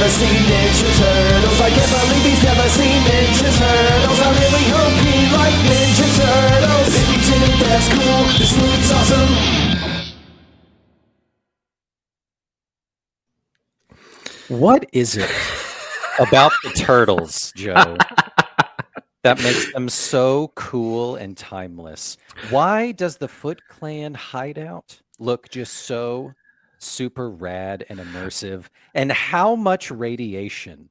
never seen Ninja Turtles. I can't believe he's never seen Ninja Turtles. I really hope he liked Ninja Turtles. If he didn't, that's cool. This movie's awesome. What is it about the Turtles, Joe, that makes them so cool and timeless? Why does the Foot Clan hideout look just so super rad and immersive? And how much radiation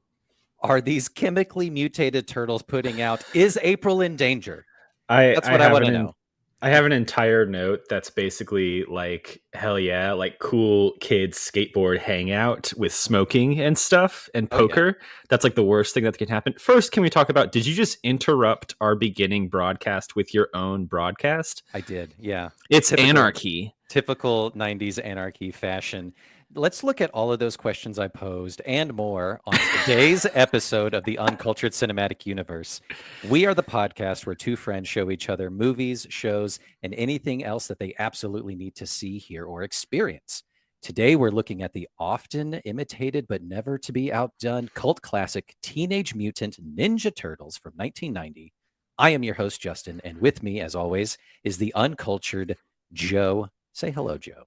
are these chemically mutated turtles putting out? Is April in danger? That's what I want to know. I have an entire note that's basically like, hell yeah, like cool kids skateboard hangout with smoking and stuff and poker. That's like the worst thing that can happen. First, can we talk about, did you just interrupt our beginning broadcast with your own broadcast? I did, yeah. It's anarchy. Typical 90s anarchy fashion. Let's look at all of those questions I posed and more on today's episode of the Uncultured Cinematic Universe. We are the podcast where two friends show each other movies, shows, and anything else that they absolutely need to see, hear, or experience. Today, we're looking at the often imitated but never to be outdone cult classic Teenage Mutant Ninja Turtles from 1990. I am your host, Justin, and with me, as always, is the uncultured Joe. Say hello, Joe.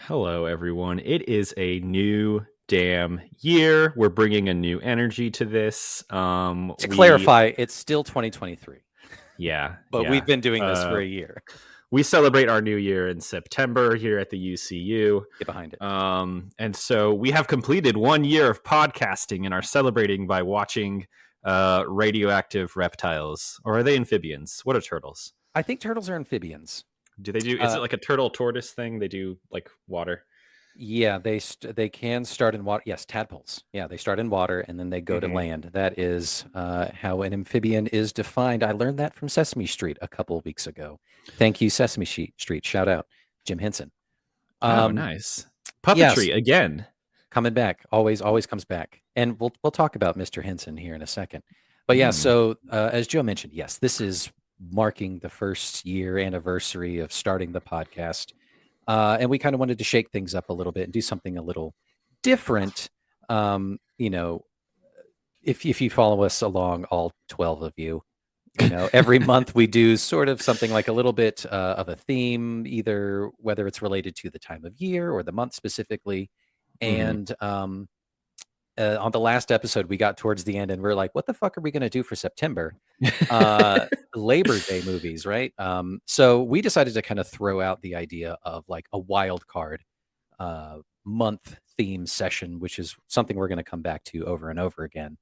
Hello, everyone. It is a new damn year. We're bringing a new energy to this. To clarify, it's still 2023. Yeah. But we've been doing this for a year. We celebrate our new year in September here at the UCU. Get behind it. And so we have completed 1 year of podcasting and are celebrating by watching radioactive reptiles. Or are they amphibians? What are turtles? I think turtles are amphibians. Do they do? Is it like a turtle tortoise thing? They do like water. Yeah, they can start in water. Yes, tadpoles. Yeah, they start in water and then they go to land. That is how an amphibian is defined. I learned that from Sesame Street a couple of weeks ago. Thank you, Sesame Street. Shout out, Jim Henson. Nice puppetry again. Coming back, always comes back, and we'll talk about Mr. Henson here in a second. But yeah, so as Joe mentioned, yes, this is marking the first year anniversary of starting the podcast. And we kind of wanted to shake things up a little bit and do something a little different. You know, if you follow us along, all 12 of you, every month we do sort of something like a little bit of a theme, either whether it's related to the time of year or the month specifically. And on the last episode, we got towards the end and we're like, what the fuck are we going to do for September? Labor Day movies, right? So we decided to kind of throw out the idea of like a wild card month theme session, which is something we're going to come back to over and over again.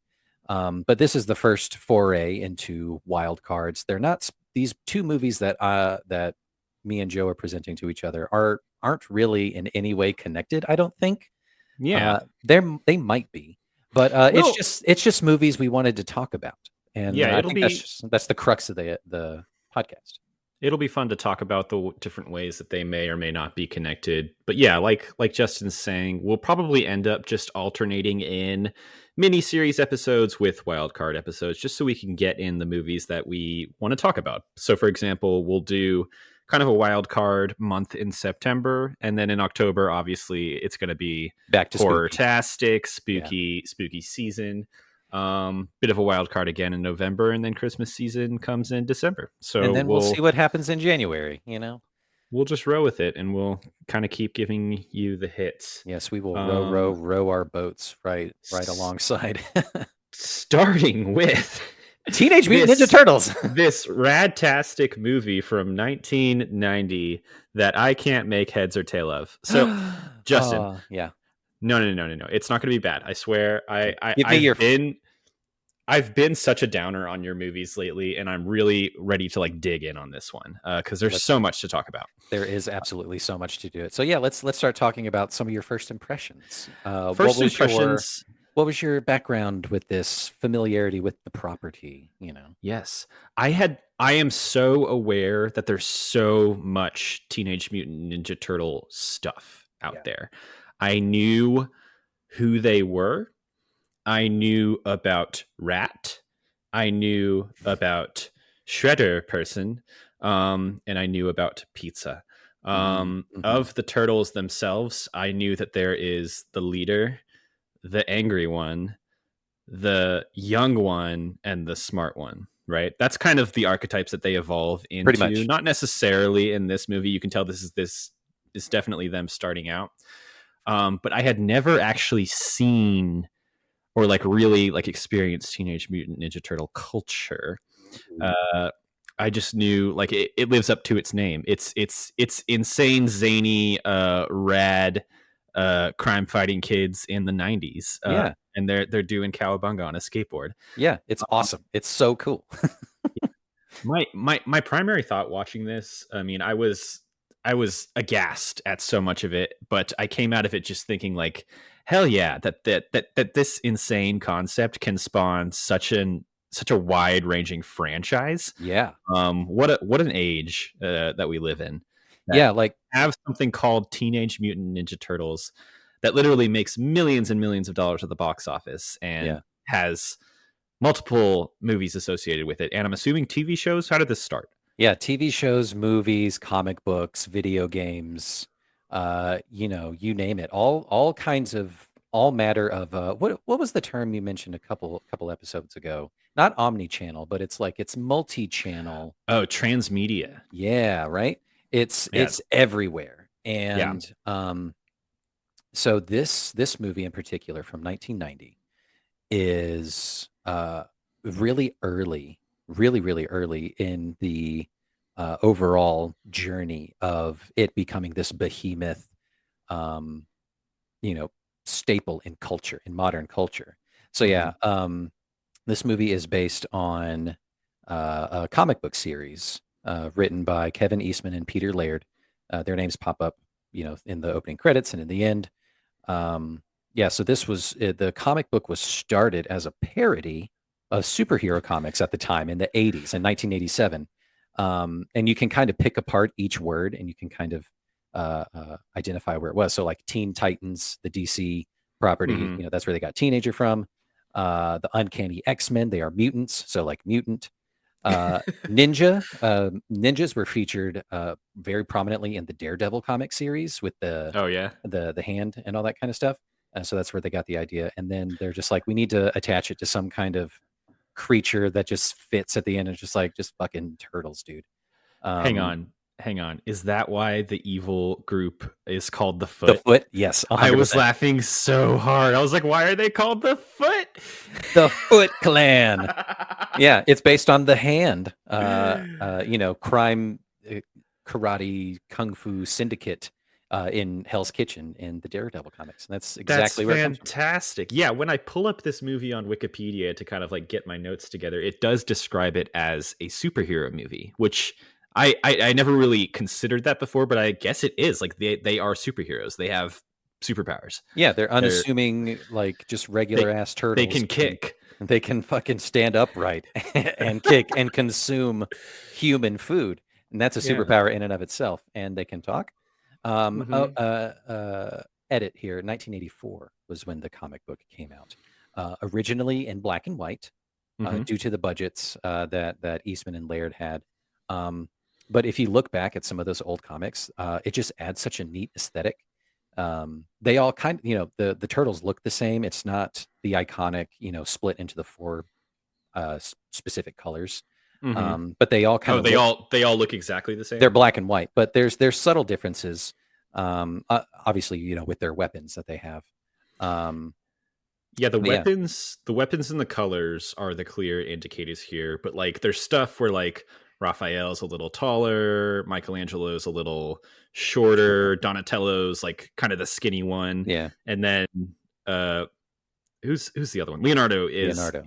But this is the first foray into wild cards. They're not these two movies that that me and Joe are presenting to each other aren't really in any way connected, I don't think. Yeah, they might be, but it's just movies we wanted to talk about, and I think that's the crux of the podcast. It'll be fun to talk about the different ways that they may or may not be connected. But yeah, like Justin's saying, we'll probably end up just alternating in mini-series episodes with wildcard episodes, just so we can get in the movies that we want to talk about. So, for example, we'll do kind of a wild card month in September, and then in October, obviously, it's going to be back to horror-tastic, spooky season. Bit of a wild card again in November, and then Christmas season comes in December. So and then we'll see what happens in January. We'll just row with it, and we'll kind of keep giving you the hits. Yes, we will row our boats right alongside. Starting with Teenage Mutant Ninja Turtles. This radtastic movie from 1990 that I can't make heads or tail of. So, Justin. Yeah. No. It's not going to be bad. I swear. I've been such a downer on your movies lately, and I'm really ready to like dig in on this one because there's so much to talk about. There is absolutely so much to do it. So yeah, let's start talking about some of your first impressions. What was your background with this, familiarity with the property? Yes, I am so aware that there's so much Teenage Mutant Ninja Turtle stuff out there. I knew who they were. I knew about Rat. I knew about Shredder Person. And I knew about Pizza. Of the turtles themselves, I knew that there is the leader, the angry one, the young one, and the smart one, right? That's kind of the archetypes that they evolve Pretty into. much. Not necessarily in this movie. You can tell this is definitely them starting out. But I had never actually seen or like really like experienced Teenage Mutant Ninja Turtle culture. Uh, I just knew like it lives up to its name. It's insane, zany, rad, crime fighting kids in the '90s, Yeah. and they're doing cowabunga on a skateboard. Yeah. It's awesome. It's so cool. My primary thought watching this, I mean, I was aghast at so much of it, but I came out of it just thinking like, hell yeah, that this insane concept can spawn such a wide ranging franchise. Yeah. What an age that we live in. That Yeah. Like, have something called Teenage Mutant Ninja Turtles that literally makes millions and millions of dollars at the box office and yeah. has multiple movies associated with it. And I'm assuming TV shows. How did this start? Yeah. TV shows, movies, comic books, video games, you name it. All kinds of, all matter of, what was the term you mentioned a couple episodes ago? Not omni-channel, but it's like it's multi-channel. Oh, transmedia. Yeah. Right. It's, Yeah, everywhere. yeah. And, so this movie in particular from 1990 is really early, really early in the overall journey of it becoming this behemoth, um, you know, staple in culture, in modern culture. So hmm yeah, this movie is based on a comic book series written by Kevin Eastman and Peter Laird. Their names pop up, in the opening credits and in the end. Yeah, so this was the comic book was started as a parody of superhero comics at the time in the 80s in 1987. And you can kind of pick apart each word and you can kind of identify where it was. So like Teen Titans, the DC property, hmm that's where they got teenager from. The Uncanny X-Men, they are mutants, so like mutant. Uh, ninjas were featured very prominently in the Daredevil comic series with the Oh yeah. the hand and all that kind of stuff. So that's where they got the idea. And then they're just like, we need to attach it to some kind of creature that just fits at the end. It's just like, just fucking turtles, dude. Hang Um, on. Hang on. Is that why the evil group is called the the Foot? foot, yes, I was 100%. laughing so hard. I was like, why are they called the Foot? The Foot Clan. Yeah, it's based on the hand. Crime, karate, kung fu syndicate in Hell's Kitchen in the Daredevil comics. And that's That's exactly where it comes from. fantastic. Yeah, when I pull up this movie on Wikipedia to kind of like get my notes together, it does describe it as a superhero movie, which I never really considered that before, but I guess it is. Like they are superheroes. They have superpowers. Yeah, they're They're unassuming, like just regular they ass they turtles. can kick. They can fucking stand upright and kick and consume human food, and that's a Yeah. superpower in and of itself. And they can talk. hmm Edit here. 1984 was when the comic book came out, originally in black and white, hmm due to the budgets that Eastman and Laird had. Um, but if you look back at some of those old comics, it just adds such a neat aesthetic. They all kind of, the turtles look the same. It's not the iconic, split into the four specific colors. hmm But they all kind Oh, of look, they all look exactly the they're same. black and white, but there's subtle differences. Obviously, with their weapons that they have. Um, Yeah, but yeah, the weapons and the colors are the clear indicators here. But like, there's stuff where like Raphael's a little taller, Michelangelo's a little shorter. shorter, Donatello's like kind of the skinny one, Yeah, and then uh, who's the other one? Leonardo is Leonardo.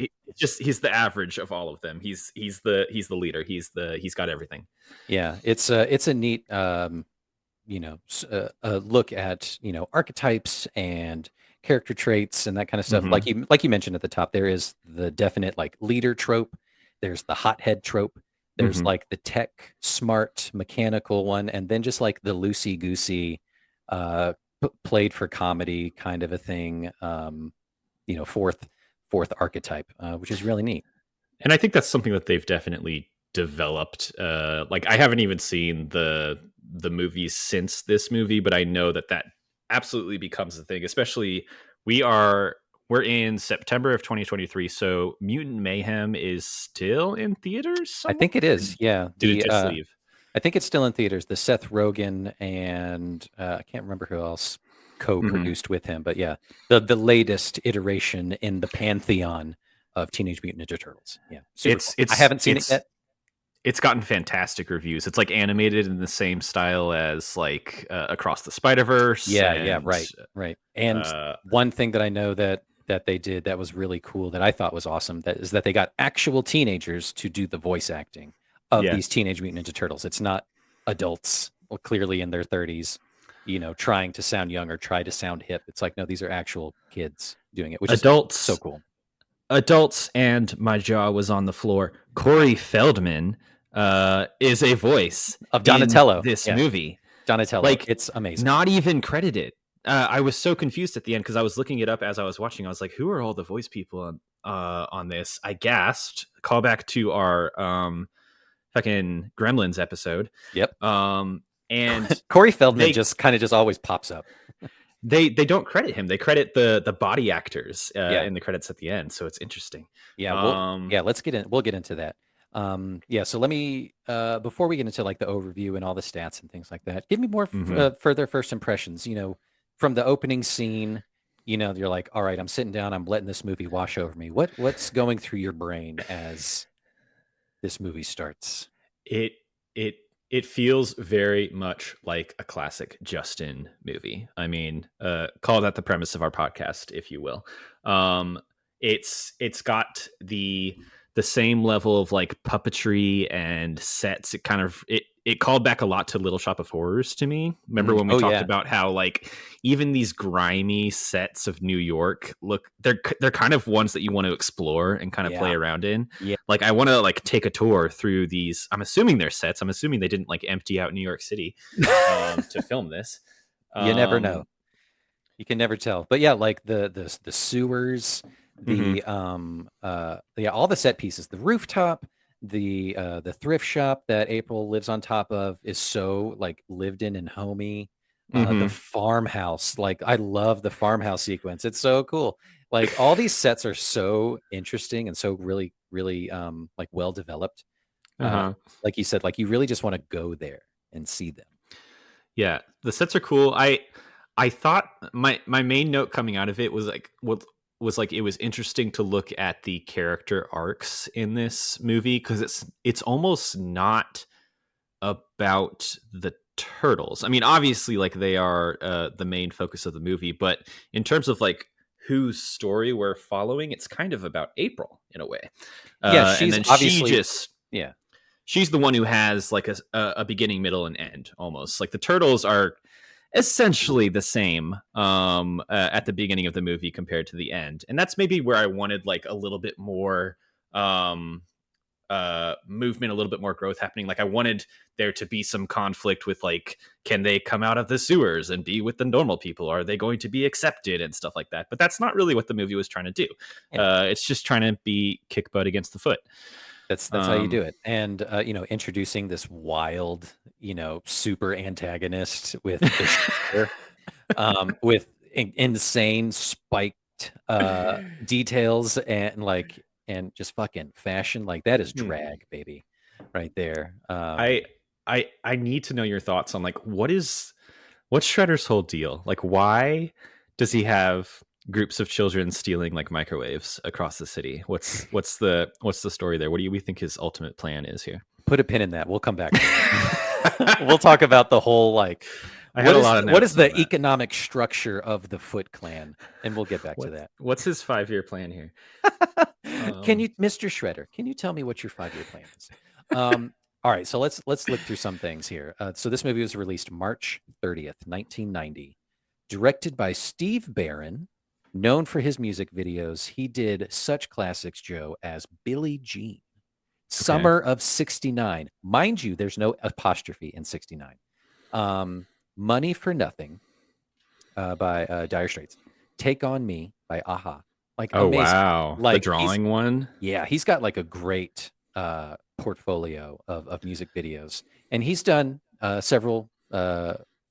he's the average of all of them. He's the leader. He's got everything. Yeah, it's a neat look at archetypes and character traits and that kind of stuff. hmm Like you mentioned at the top, there is the definite like leader trope. There's the hothead trope. There's hmm like the tech smart mechanical one, and then just like the loosey goosey, played for comedy kind of a thing. Fourth archetype, which is really neat. And I think that's something that they've definitely developed. Like I haven't even seen the movies since this movie, but I know that absolutely becomes a thing. Especially we are we're in September of 2023, so Mutant Mayhem is still in theaters I somewhere? think it is. Yeah. Did it just leave? I think it's still in theaters. The Seth Rogen and I can't remember who else co-produced with him, but yeah, the latest iteration in the pantheon of Teenage Mutant Ninja Turtles. Yeah, super cool. I haven't seen it yet. It's gotten fantastic reviews. It's like animated in the same style as like Across the Spider-Verse. Yeah, right. And one thing that I know that they did that was really cool that I thought was awesome that is that they got actual teenagers to do the voice acting of these Teenage Mutant Ninja Turtles. It's not adults, well, clearly in their 30s, trying to sound young or try to sound hip. It's like, no, these are actual kids doing it, which is so cool. Adults, and my jaw was on the floor. Corey Feldman is a voice of Donatello in this movie. Donatello, like, it's amazing. Not even credited. I was so confused at the end because I was looking it up as I was watching. I was like, who are all the voice people on this? I gasped. Call back to our fucking Gremlins episode. Yep. And Corey Feldman just always pops up. They don't credit him. They credit the body actors in the credits at the end. So it's interesting. Yeah. Let's get in. We'll get into that. So let me before we get into like the overview and all the stats and things like that, give me more further first impressions. From the opening scene, you're like, all right, I'm sitting down, I'm letting this movie wash over me. What's going through your brain as this movie starts? It feels very much like a classic Justin movie. I mean, call that the premise of our podcast, if you will. It's got the same level of like puppetry and sets. It called back a lot to Little Shop of Horrors to me. Remember when we talked about how like even these grimy sets of New York look, they're kind of ones that you want to explore and kind of play around in. Yeah. Like I want to like take a tour through these. I'm assuming they're sets. I'm assuming they didn't like empty out New York City to film this. You never know. You can never tell. But yeah, like the sewers, all the set pieces, the rooftop, the thrift shop that April lives on top of is so like lived in and homey. The farmhouse, like I love the farmhouse sequence. It's so cool. Like all these sets are so interesting and so really, really like well developed. Like you said, like you really just want to go there and see them. Yeah, the sets are cool. I thought my main note coming out of it was like it was interesting to look at the character arcs in this movie because it's almost not about the turtles. I mean, obviously, like they are the main focus of the movie, but in terms of like whose story we're following, it's kind of about April in a way. She's and then obviously she's the one who has like a beginning, middle, and end almost. Like the turtles are essentially the same at the beginning of the movie compared to the end, and that's maybe where I wanted like a little bit more movement, a little bit more growth happening. Like I wanted there to be some conflict with like, can they come out of the sewers and be with the normal people? Are they going to be accepted and stuff like that? But that's not really what the movie was trying to do. It's just trying to be kick butt against the foot. That's how you do it. And introducing this wild, super antagonist with with insane spiked details and just fucking fashion. Like that is drag, baby, right there. I need to know your thoughts on like what's Shredder's whole deal? Like why does he have groups of children stealing like microwaves across the city? What's the story there? What do we think his ultimate plan is here? Put a pin in that. We'll come back to it. We'll talk about the whole like what is the economic structure of the Foot Clan, and we'll get back to that. What's his 5-year plan here? Can you, Mr. Shredder, can you tell me what your 5-year plan is? All right, so let's look through some things here. So this movie was released March 30th, 1990, directed by Steve Barron. Known for his music videos, he did such classics, Joe, as Billie Jean, Summer of '69. Mind you, there's no apostrophe in '69. Money for Nothing by Dire Straits. Take on Me by Aha. Like, oh, amazing. Wow. Like, the drawing one? Yeah, he's got like a great portfolio of music videos. And he's done several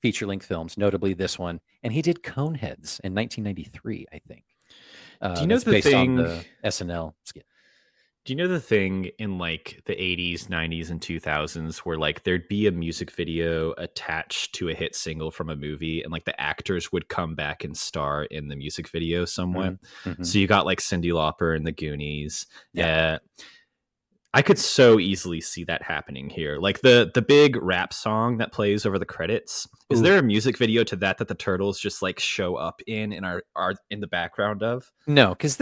feature-length films, notably this one. And he did Coneheads in 1993, I think. Do you know That's the based on thing? the SNL skit. Do you know the thing in like the 80s, 90s, and 2000s where like there'd be a music video attached to a hit single from a movie and like the actors would come back and star in the music video somewhat? Hmm. So you got like Cyndi Lauper and the Goonies. Yeah. I could so easily see that happening here. Like the big rap song that plays over the credits. Is Ooh. there a music video to that the Turtles just like show up in and are in the background of? No, because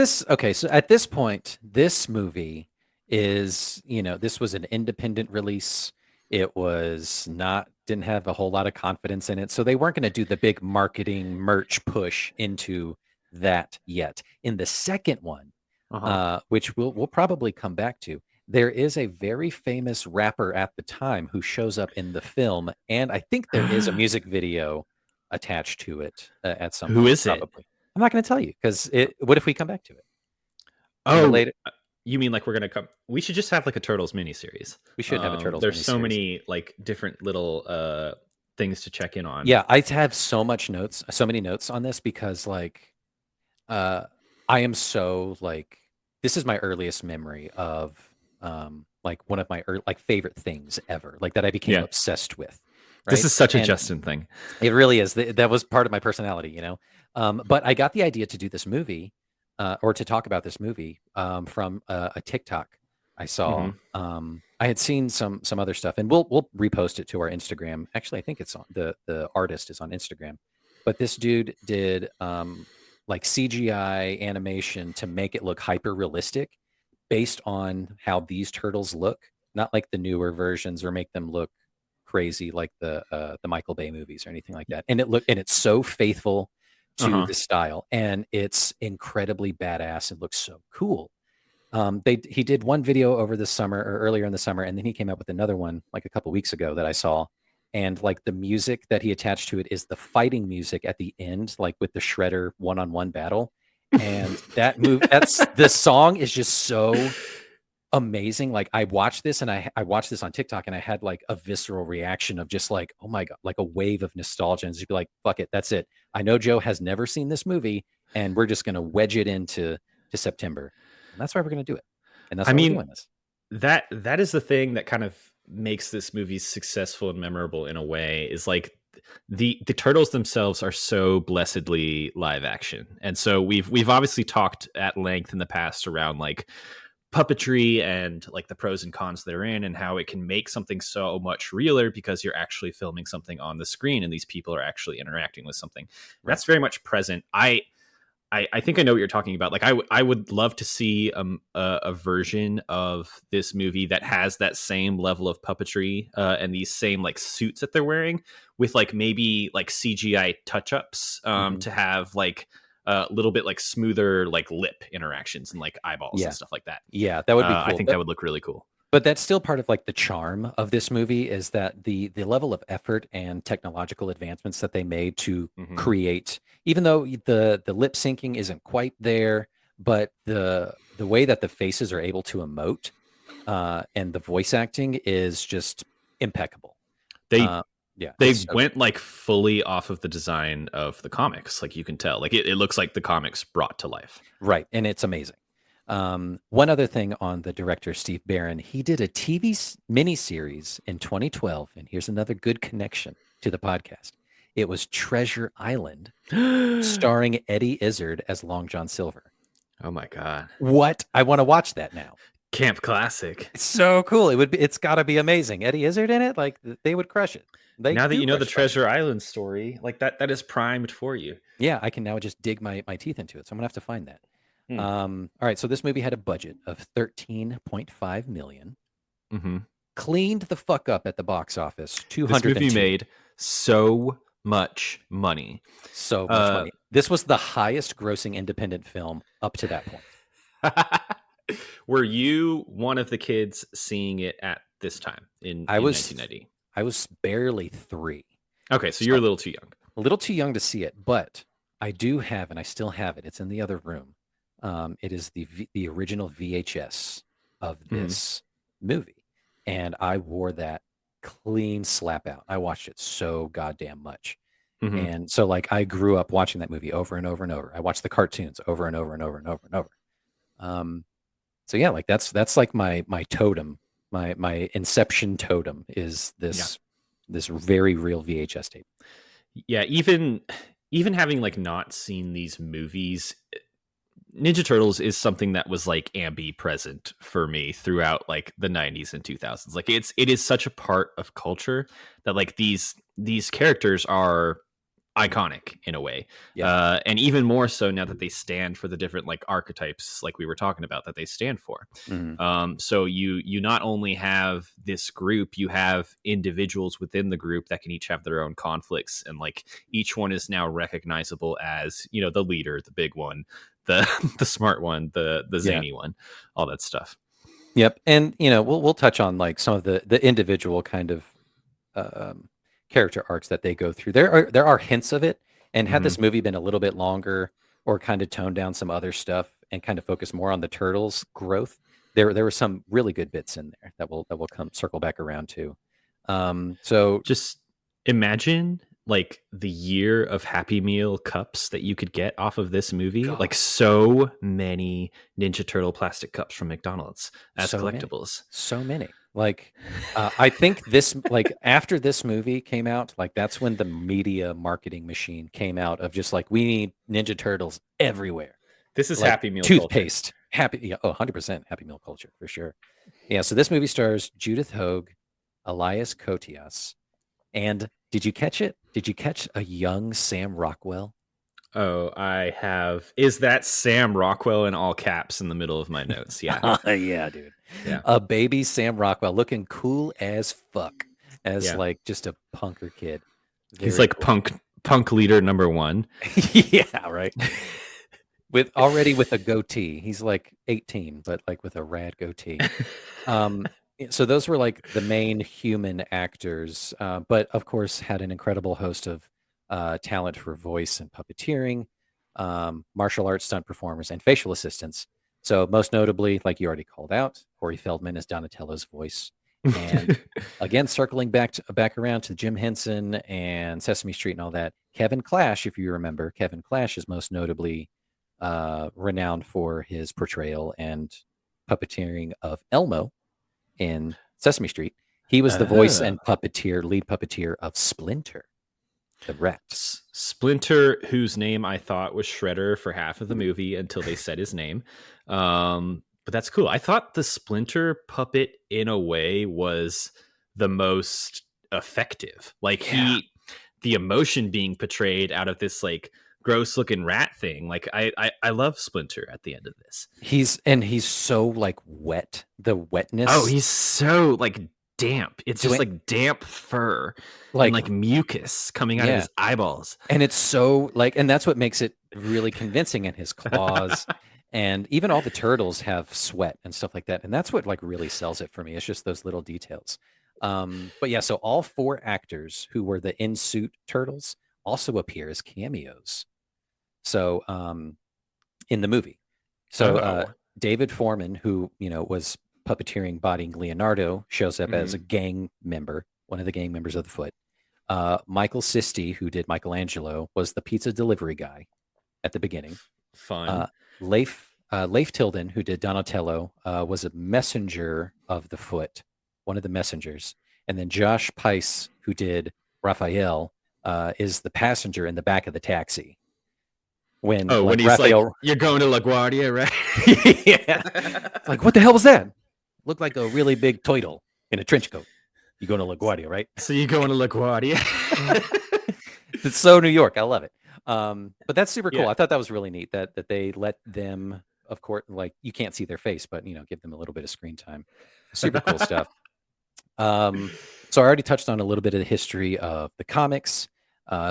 so at this point, this movie is, this was an independent release. It was not, didn't have a whole lot of confidence in it. So they weren't going to do the big marketing merch push into that yet. In the second one, Uh-huh. which we'll probably come back to, there is a very famous rapper at the time who shows up in the film, and I think there is a music video attached to it at some Who point, is it? probably. I'm not going to tell you because what if we come back to it Oh, later? you mean like we're gonna come? We should just have like a Turtles miniseries. We should have a Turtles There's so miniseries. many like different little things to check in on. Yeah, I have so many notes on this because uh, I am so this is my earliest memory of like one of my favorite things ever, like that I became Yeah. obsessed with. This Right, is such a and Justin thing. it really is. That was part of my personality. But I got the idea to do this movie, or to talk about this movie, from a TikTok I saw. Hmm. I had seen some other stuff, and we'll repost it to our Instagram. Actually, I think it's on the artist is on Instagram, but this dude did like CGI animation to make it look hyper realistic, based on how these turtles look, not like the newer versions or make them look crazy like the Michael Bay movies or anything like that. And it's so faithful to Uh-huh. the style, and it's incredibly badass. It looks so cool. He did one video over the summer or earlier in the summer, and then he came out with another one like a couple weeks ago that I saw. And like the music that he attached to it is the fighting music at the end, like with the Shredder one-on-one battle. And that's the song is just so amazing. Like I watched this and I watched this on TikTok, and I had like a visceral reaction of just like, oh my God, like a wave of nostalgia, and just be like, fuck it, that's it. I know Joe has never seen this movie, and we're just gonna wedge it into September. And that's why we're gonna do it. And that's I why we're mean, doing this. that is the thing that kind of makes this movie successful and memorable in a way, is like the turtles themselves are so blessedly live action. And so we've obviously talked at length in the past around like puppetry and like the pros and cons therein, and how it can make something so much realer because you're actually filming something on the screen and these people are actually interacting with something. Right. That's very much present. I think I know what you're talking about. Like I would love to see a version of this movie that has that same level of puppetry and these same like suits that they're wearing, with like maybe like CGI touch ups to have like a little bit like smoother like lip interactions and like eyeballs and stuff like that. Yeah, that would be I cool. think that would look really cool. But that's still part of like the charm of this movie, is that the level of effort and technological advancements that they made to Mhm. create, even though the lip syncing isn't quite there, but the way that the faces are able to emote, and the voice acting is just impeccable. They Yeah, they it's so went like fully off of the design of the comics. Like you can tell, like it looks like the comics brought to life. right, and it's amazing. One other thing on the director, Steve Barron, he did a TV miniseries in 2012, and here's another good connection to the podcast. It was Treasure Island, starring Eddie Izzard as Long John Silver. Oh my god. What? I want to watch that now. Camp classic. It's so cool. It's got to be amazing. Eddie Izzard in it, like they would crush it. They Now that do you know the crush it. Treasure Island story, like that is primed for you. Yeah, I can now just dig my teeth into it. So I'm gonna have to find that. Hmm. All right, so this movie had a budget of 13.5 million. Mm-hmm. Cleaned the fuck up at the box office. This 202. movie made so much money. So much money. This was the highest grossing independent film up to that point. Were you one of the kids seeing it at this time in 1990? I was barely 3. Okay, so you're a little too young. A little too young to see it, but I do have, and I still have it. It's in the other room. It is the original VHS of this movie, and I wore that clean slap out. I watched it so goddamn much, Mhm. And so like I grew up watching that movie over and over and over. I watched the cartoons over and over and over and over and over. Um, so yeah, like that's like my totem, my Inception totem is Yeah. this very real VHS tape. Yeah, even having like not seen these movies, Ninja Turtles is something that was like ambi-present for me throughout like the 90s and 2000s. Like it is such a part of culture that like these characters are iconic in a way. Yeah. And even more so now that they stand for the different like archetypes like we were talking about that they stand for. Mhm. So you not only have this group, you have individuals within the group that can each have their own conflicts, and like each one is now recognizable as, you know, the leader, the big one, the the smart one, the Yeah. zany one, all that stuff. Yep. And you know, we'll touch on like some of the individual kind of um, character arcs that they go through. There are hints of it. And had Hmm. this movie been a little bit longer or kind of toned down some other stuff and kind of focus more on the turtles' growth, there were some really good bits in there that will come circle back around to. So Just imagine like the year of Happy Meal cups that you could get off of this movie. God, Like so many Ninja Turtle plastic cups from McDonald's as so many, collectibles. so many. Like, I think this, like, after this movie came out, like, that's when the media marketing machine came out of just like, we need Ninja Turtles everywhere. This is Like Happy Meal culture. toothpaste, happy, yeah, oh, 100% Happy Meal culture for sure. Yeah, so this movie stars Judith Hogue, Elias Koteas, and did you catch it? Did you catch a young Sam Rockwell? Oh, I have. Is that Sam Rockwell in all caps in the middle of my notes? Yeah. Yeah, dude. Yeah. A baby Sam Rockwell looking cool as fuck as Yeah. like just a punker kid. He's Very like cool. punk leader number one. Yeah, right. With a goatee. He's like 18, but like with a rad goatee. So those were like the main human actors, but of course had an incredible host of talent for voice and puppeteering, martial arts stunt performers, and facial assistants. So most notably, like you already called out, Corey Feldman is Donatello's voice, and again circling back around to Jim Henson and Sesame Street and all that. Kevin Clash, if you remember, Kevin Clash is most notably renowned for his portrayal and puppeteering of Elmo in Sesame Street. He was the voice Oh. and lead puppeteer of Splinter, the rat. Splinter, whose name I thought was Shredder for half of the movie until they said his name. But that's cool. I thought the Splinter puppet, in a way, was the most effective. Like Yeah. the emotion being portrayed out of this like gross looking rat thing. Like I love Splinter at the end of this. He's so like wet. The wetness. Oh, he's so like damp. It's just like damp fur and like like mucus coming out of yeah. his eyeballs. And it's so like, and that's what makes it really convincing in his claws. And even all the turtles have sweat and stuff like that. And that's what like really sells it for me. It's just those little details. But yeah, so all four actors who were the in suit turtles also appear as cameos. So in the movie. So Oh. David Foreman, who was puppeteering bodying Leonardo, shows up as a Mhm. gang member, one of the gang members of the Foot. Michael Sisti, who did Michelangelo, was the pizza delivery guy at the beginning. Fun. Leif Tilden, who did Donatello, was a messenger of the Foot, one of the messengers. And then Josh Pice, who did Raphael, is the passenger in the back of the taxi. When when he's Raphael, like, "You're going to LaGuardia, right?" yeah, it's like, what the hell was that? Looked like a really big turtle in a trench coat. You going to LaGuardia, right? So you're going to LaGuardia? It's so New York. I love it. But that's super cool. Yeah. I thought that was really neat that they let them, of course, like you can't see their face, but give them a little bit of screen time. Super cool stuff. So I already touched on a little bit of the history of the comics.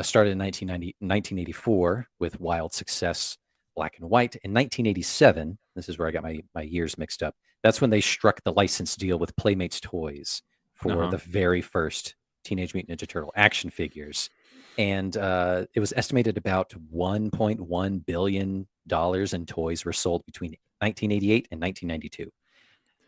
Started in 1984 with wild success, black and white. In 1987, this is where I got my years mixed up. That's when they struck the license deal with Playmates Toys for Uh-huh. the very first Teenage Mutant Ninja Turtle action figures. And it was estimated about $1.1 billion in toys were sold between 1988 and 1992.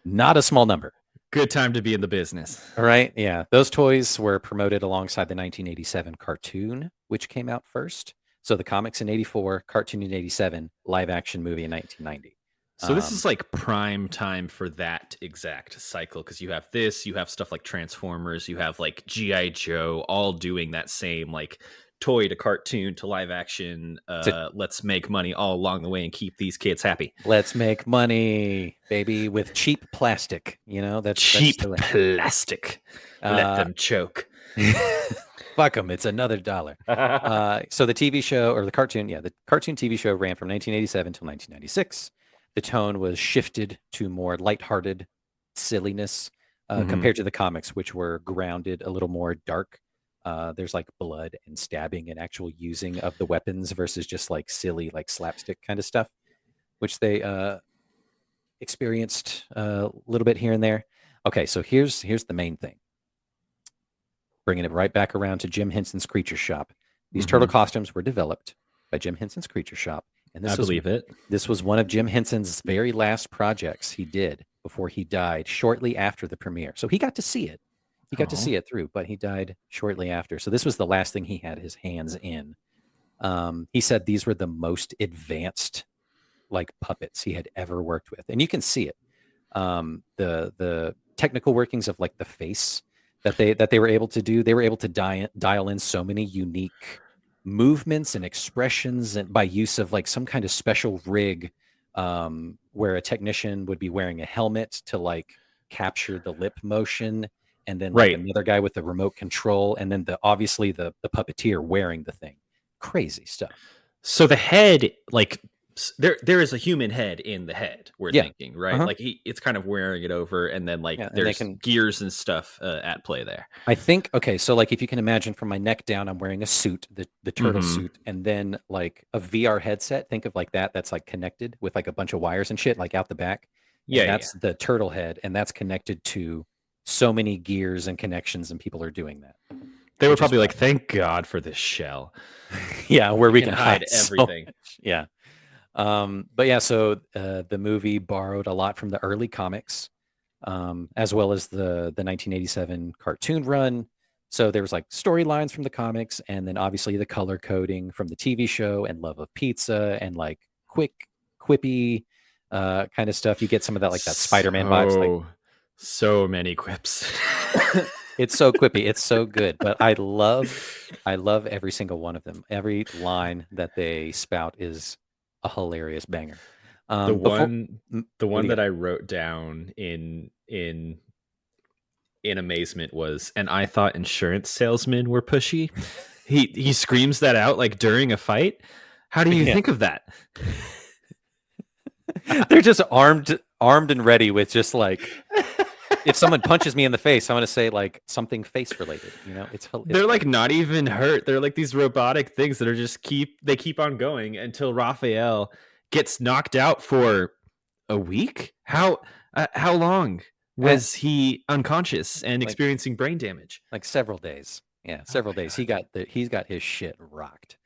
Not a small number. Good time to be in the business. All right. Yeah. Those toys were promoted alongside the 1987 cartoon which came out first. So the comics in 84, cartoon in 87, live action movie in 1990. So this is like prime time for that exact cycle, because you have this, you have stuff like Transformers, you have like G.I. Joe, all doing that same like toy to cartoon to live action. Let's make money all along the way and keep these kids happy. Let's make money, baby, with cheap plastic. That's cheap that's plastic. Let them choke. Fuck them. It's another $1. So the TV show, or the cartoon TV show ran from 1987 till 1996. The tone was shifted to more lighthearted silliness compared to the comics, which were grounded a little more dark. There's like blood and stabbing and actual using of the weapons versus just like silly, like slapstick kind of stuff, which they experienced a little bit here and there. Okay, so here's the main thing. Bringing it right back around to Jim Henson's Creature Shop. These turtle costumes were developed by Jim Henson's Creature Shop. And I believe it. This was one of Jim Henson's very last projects he did before he died shortly after the premiere. So he got to see it. He got to see it through, but he died shortly after. So this was the last thing he had his hands in. He said these were the most advanced like puppets he had ever worked with. And you can see it. The technical workings of like the face that they were able to do, they were able to dial in so many unique movements and expressions, and by use of like some kind of special rig where a technician would be wearing a helmet to like capture the lip motion, and then like another guy with the remote control, and then obviously the puppeteer wearing the thing. Crazy stuff. So the head, like there is a human head in the head, we're thinking, right? Like it's kind of wearing it over, and then like there's gears and stuff at play there. I think, okay, so like if you can imagine from my neck down, I'm wearing a suit, the turtle suit, and then like a VR headset, think of like that's like connected with like a bunch of wires and shit like out the back. Yeah, that's the turtle head, and that's connected to so many gears and connections, and people are doing that. They were probably like, thank God for this shell. Yeah, where we can hide everything. Yeah. But yeah, so the movie borrowed a lot from the early comics, as well as the 1987 cartoon run. So there was like storylines from the comics, and then obviously the color coding from the TV show, and love of pizza, and like quippy kind of stuff. You get some of that, like that Spider-Man vibes. Like so many quips. It's so quippy. It's so good. But I love every single one of them. Every line that they spout is a hilarious banger. The one that I wrote down in amazement was, and I thought insurance salesmen were pushy. He screams that out like during a fight. How do you think of that? They're just armed and ready with just like, if someone punches me in the face, I'm going to say like something face related. It's they're like not even hurt. They're like these robotic things that are just keep on going until Raphael gets knocked out for a week. How long was he unconscious and experiencing brain damage? Like several days. Yeah, several days. He's got his shit rocked.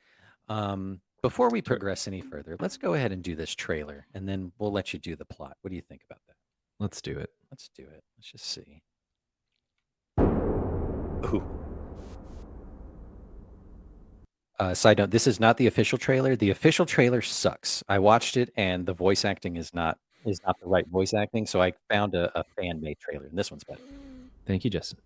Before we progress any further, let's go ahead and do this trailer, and then we'll let you do the plot. What do you think about that? Let's do it. Let's just see. Ooh. Side note, this is not the official trailer. The official trailer sucks. I watched it, and the voice acting is not the right voice acting, so I found a fan-made trailer, and this one's better. Thank you, Justin.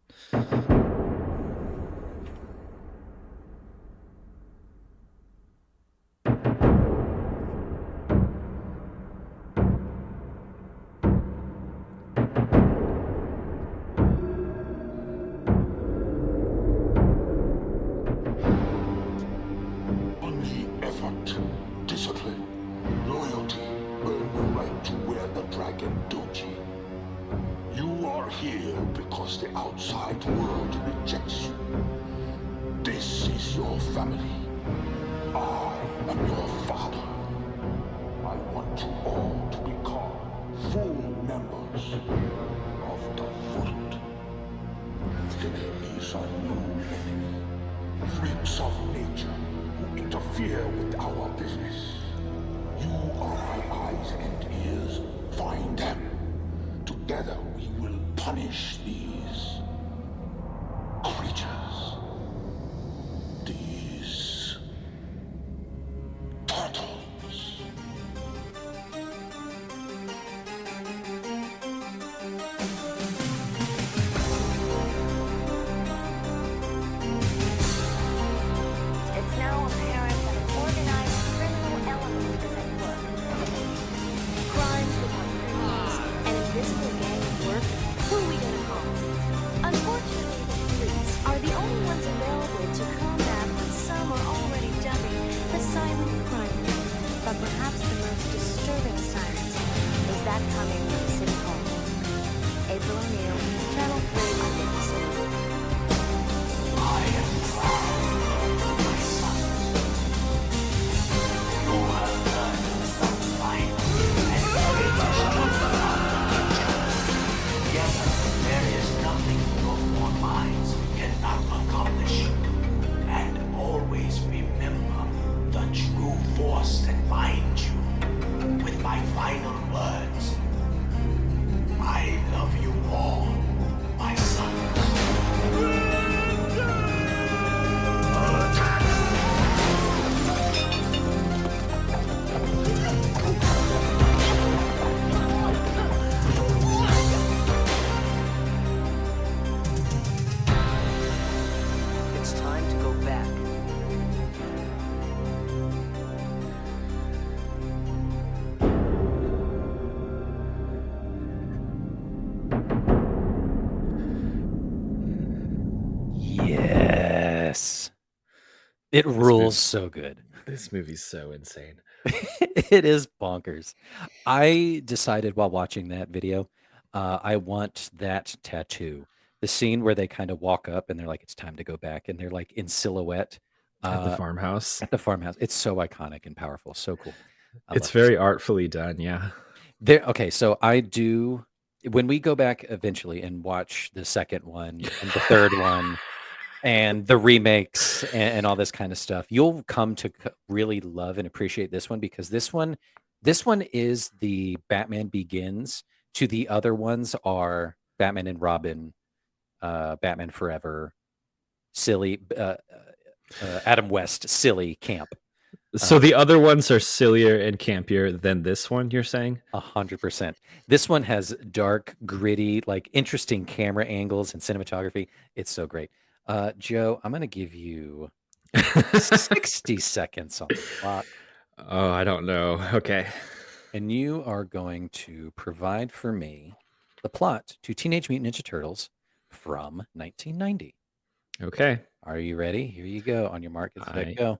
These Yes. It This rules movie, so good. this movie's so insane. It is bonkers. I decided while watching that video, I want that tattoo. The scene where they kind of walk up and they're like, it's time to go back, and they're like in silhouette At the uh, farmhouse. at the farmhouse. It's so iconic and powerful. So cool. I It's love this. very artfully done, yeah. Okay, so I do when we go back eventually and watch the second one and the third one and the remakes and all this kind of stuff, you'll come to really love and appreciate this one because this one is the Batman Begins to the other ones are Batman and Robin, Batman Forever, silly, Adam West, silly camp. So the other ones are sillier and campier than this one, you're saying? 100%. This one has dark, gritty, like interesting camera angles and cinematography. It's so great. Joe, I'm going to give you 60 seconds on the clock, Oh, I don't know. Okay. and you are going to provide for me the plot to Teenage Mutant Ninja Turtles from 1990. Okay. Are you ready? Here you go. On your mark, get set, I go.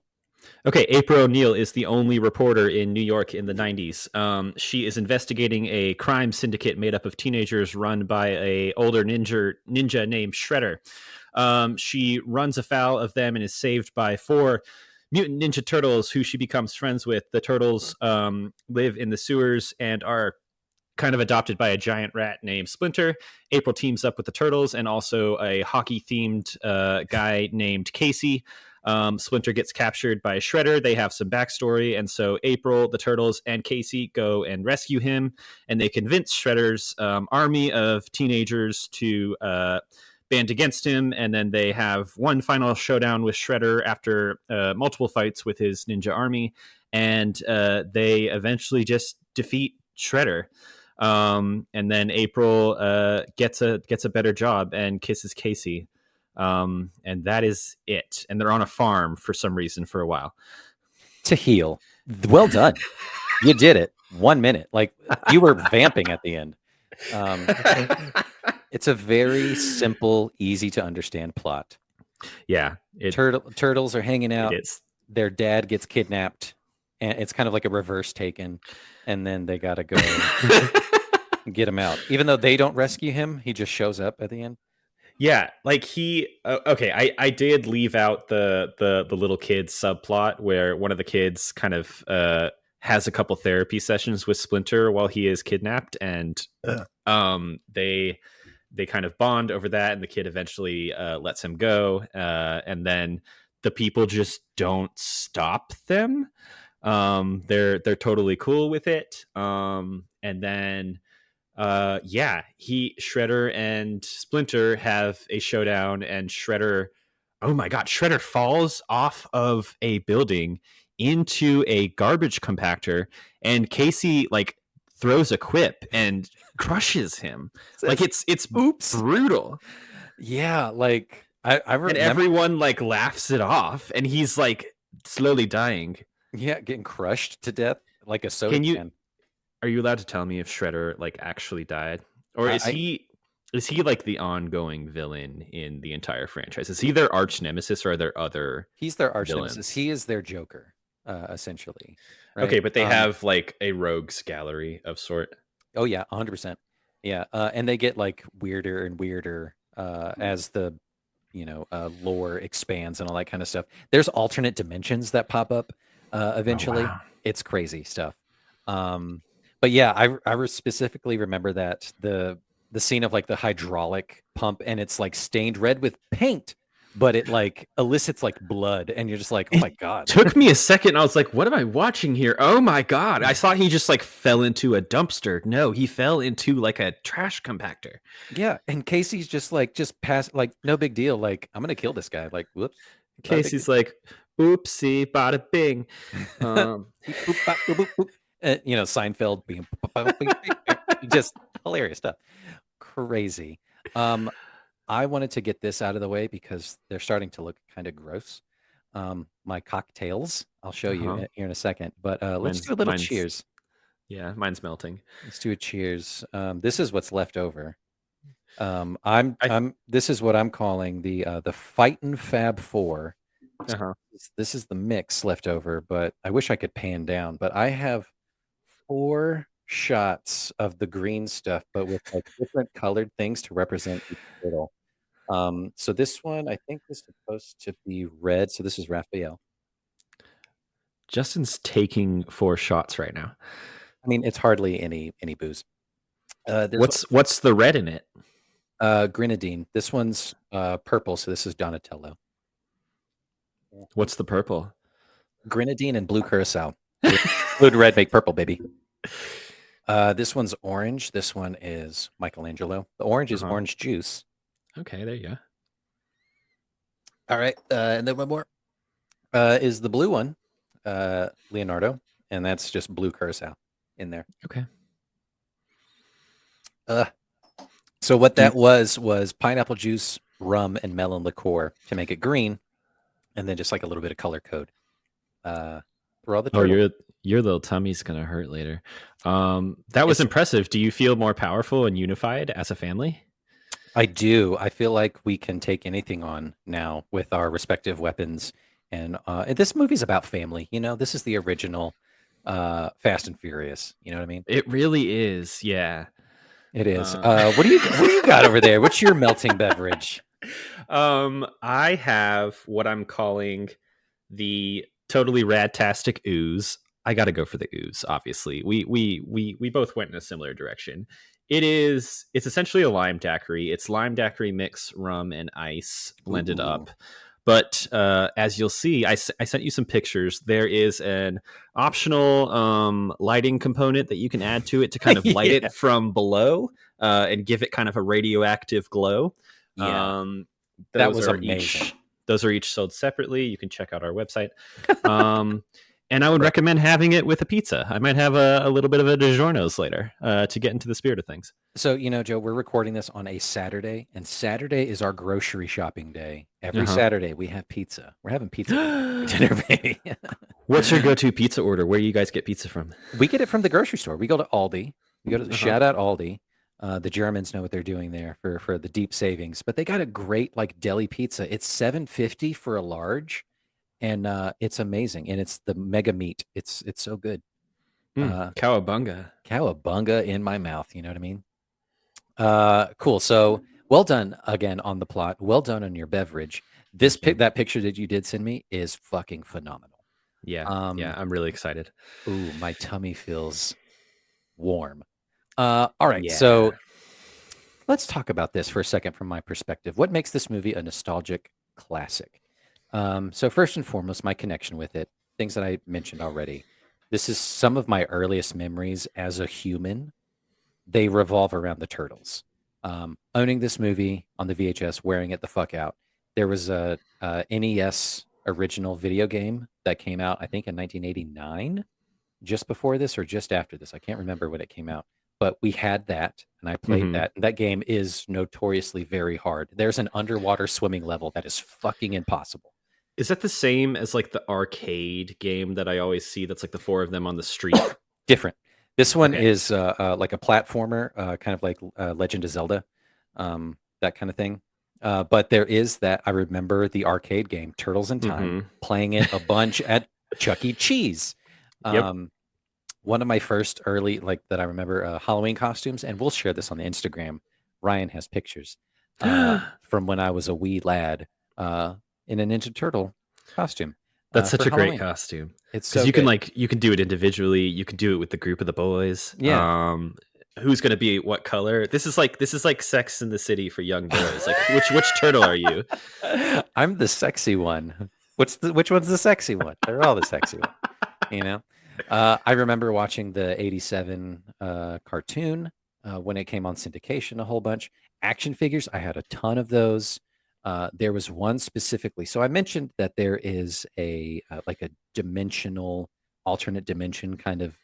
Okay, April O'Neil is the only reporter in New York in the 90s. She is investigating a crime syndicate made up of teenagers run by a older ninja named Shredder. She runs afoul of them and is saved by 4 mutant ninja turtles who she becomes friends with. The turtles live in the sewers and are kind of adopted by a giant rat named Splinter. April teams up with the turtles and also a hockey themed guy named Casey. Splinter gets captured by Shredder. They have some backstory. And so April, the turtles, and Casey go and rescue him. And they convince Shredder's army of teenagers to band against him. And then they have one final showdown with Shredder after multiple fights with his ninja army. And they eventually just defeat Shredder. And then April gets a better job and kisses Casey. And that is it. And they're on a farm for some reason for a while. To heal. Well done. You did it. 1 minute. Like you were vamping at the end. It's a very simple, easy to understand plot. Yeah, Turtles are hanging out. it is. Their dad gets kidnapped, and it's kind of like a reverse Taken, and then they gotta go get him out. Even though they don't rescue him, he just shows up at the end. Yeah, like he okay, I did leave out the little kid subplot where one of the kids kind of has a couple therapy sessions with Splinter while he is kidnapped, and they kind of bond over that, and the kid eventually lets him go, and then the people just don't stop them. They're totally cool with it, and then Shredder and Splinter have a showdown, and oh my god, Shredder falls off of a building into a garbage compactor, and Casey like throws a quip and crushes him. Like it's Oops. brutal. Yeah, like I And remember. everyone like laughs it off, and he's like slowly dying. Yeah, getting crushed to death like a soda can. Are you allowed to tell me if Shredder like actually died, or is I he like the ongoing villain in the entire franchise? Is he their arch nemesis, or are there other He's their arch nemesis. villains? He is their Joker, essentially. Okay, Right? but they have like a rogues gallery of sort. Oh yeah, 100%. Yeah, and they get like weirder and weirder as the lore expands and all that kind of stuff. There's alternate dimensions that pop up eventually. wow. It's crazy stuff. But yeah, I specifically remember that the scene of like the hydraulic pump and it's like stained red with paint, but it like elicits like blood, and you're just like, oh my god. Took me a second. I was like, what am I watching here? Oh my god. I thought he just like fell into a dumpster. No, he fell into like a trash compactor. Yeah, and Casey's just pass, like no big deal. Like I'm gonna kill this guy. Like whoops. Casey's like, oopsie, bada bing. Seinfeld being just hilarious stuff. Crazy. I wanted to get this out of the way because they're starting to look kind of gross. My cocktails, I'll show you here in a second, but let's do a little cheers. Yeah, mine's melting. Let's do a cheers. This is what's left over. This is what I'm calling the Fightin' Fab 4 Uh-huh. This is the mix left over, but I wish I could pan down. But I have 4 shots of the green stuff, but with like different colored things to represent each turtle. So this one, I think, is supposed to be red. So this is Raphael. Justin's taking 4 shots right now. I mean, it's hardly any booze. This What's the red in it? Grenadine. This one's purple, so this is Donatello. What's the purple? Grenadine and blue curacao. Blue and red make purple, baby. This one's orange. This one is Michelangelo. The orange is orange juice. Okay, there you go. All right, and then one more is the blue one, Leonardo, and that's just blue curacao in there. Okay. So what that was pineapple juice, rum, and melon liqueur to make it green, and then just like a little bit of color code. For all the turtles. Your little tummy's gonna hurt later. That was impressive. Do you feel more powerful and unified as a family? I do. I feel like we can take anything on now with our respective weapons. And this movie's about family. You know, this is the original Fast and Furious. You know what I mean? It really is. Yeah. It is. What do you got over there? What's your melting beverage? I have what I'm calling the totally radtastic ooze. I got to go for the ooze. Obviously, we both went in a similar direction. It's essentially a lime daiquiri. It's lime daiquiri mix, rum, and ice blended up. But as you'll see, I sent you some pictures. There is an optional lighting component that you can add to it to kind of light it from below and give it kind of a radioactive glow. Yeah, that was amazing. Those are each sold separately. You can check out our website. And I would recommend having it with a pizza. I might have a little bit of a DiGiorno's later to get into the spirit of things. So, you know, Joe, we're recording this on a Saturday, and Saturday is our grocery shopping day. Every Saturday we have pizza. We're having pizza for dinner, baby. What's your go-to pizza order? Where do you guys get pizza from? We get it from the grocery store. We go to Aldi. We go to shout out Aldi. The Germans know what they're doing there for the deep savings, but they got a great like deli pizza. It's $7.50 for a large. And it's amazing, and it's the mega meat. It's so good. Cowabunga In my mouth. You know what I mean? Cool. So well done again on the plot. Well done on your beverage. That picture that you did send me is fucking phenomenal. Yeah, I'm really excited. Ooh, my tummy feels warm. All right, so let's talk about this for a second from my perspective. What makes this movie a nostalgic classic? So first and foremost, my connection with it, things that I mentioned already. This is some of my earliest memories as a human. They revolve around the turtles. Owning this movie on the VHS, wearing it the fuck out. There was a NES original video game that came out, I think, in 1989, just before this or just after this. I can't remember when it came out, but we had that, and I played that. And that game is notoriously very hard. There's an underwater swimming level that is fucking impossible. Is that the same as like the arcade game that I always see? That's like the 4 of them on the street. Different. This one is like a platformer, kind of like Legend of Zelda, that kind of thing. But there is that. I remember the arcade game Turtles in Time, playing it a bunch at Chuck E. Cheese. One of my first early, like that I remember, Halloween costumes, and we'll share this on the Instagram. Ryan has pictures from when I was a wee lad in a Ninja Turtle costume. That's such a Halloween. great costume. It's so you good. you can do it individually. You can do it with the group of the boys. Yeah. Who's going to be what color? This is like Sex in the City for young boys. Like which turtle are you? I'm the sexy one. Which one's the sexy one? They're all the sexy one. You know. I remember watching the '87 cartoon when it came on syndication a whole bunch. Action figures, I had a ton of those. There was one specifically. So I mentioned that there is a like a dimensional, alternate dimension kind of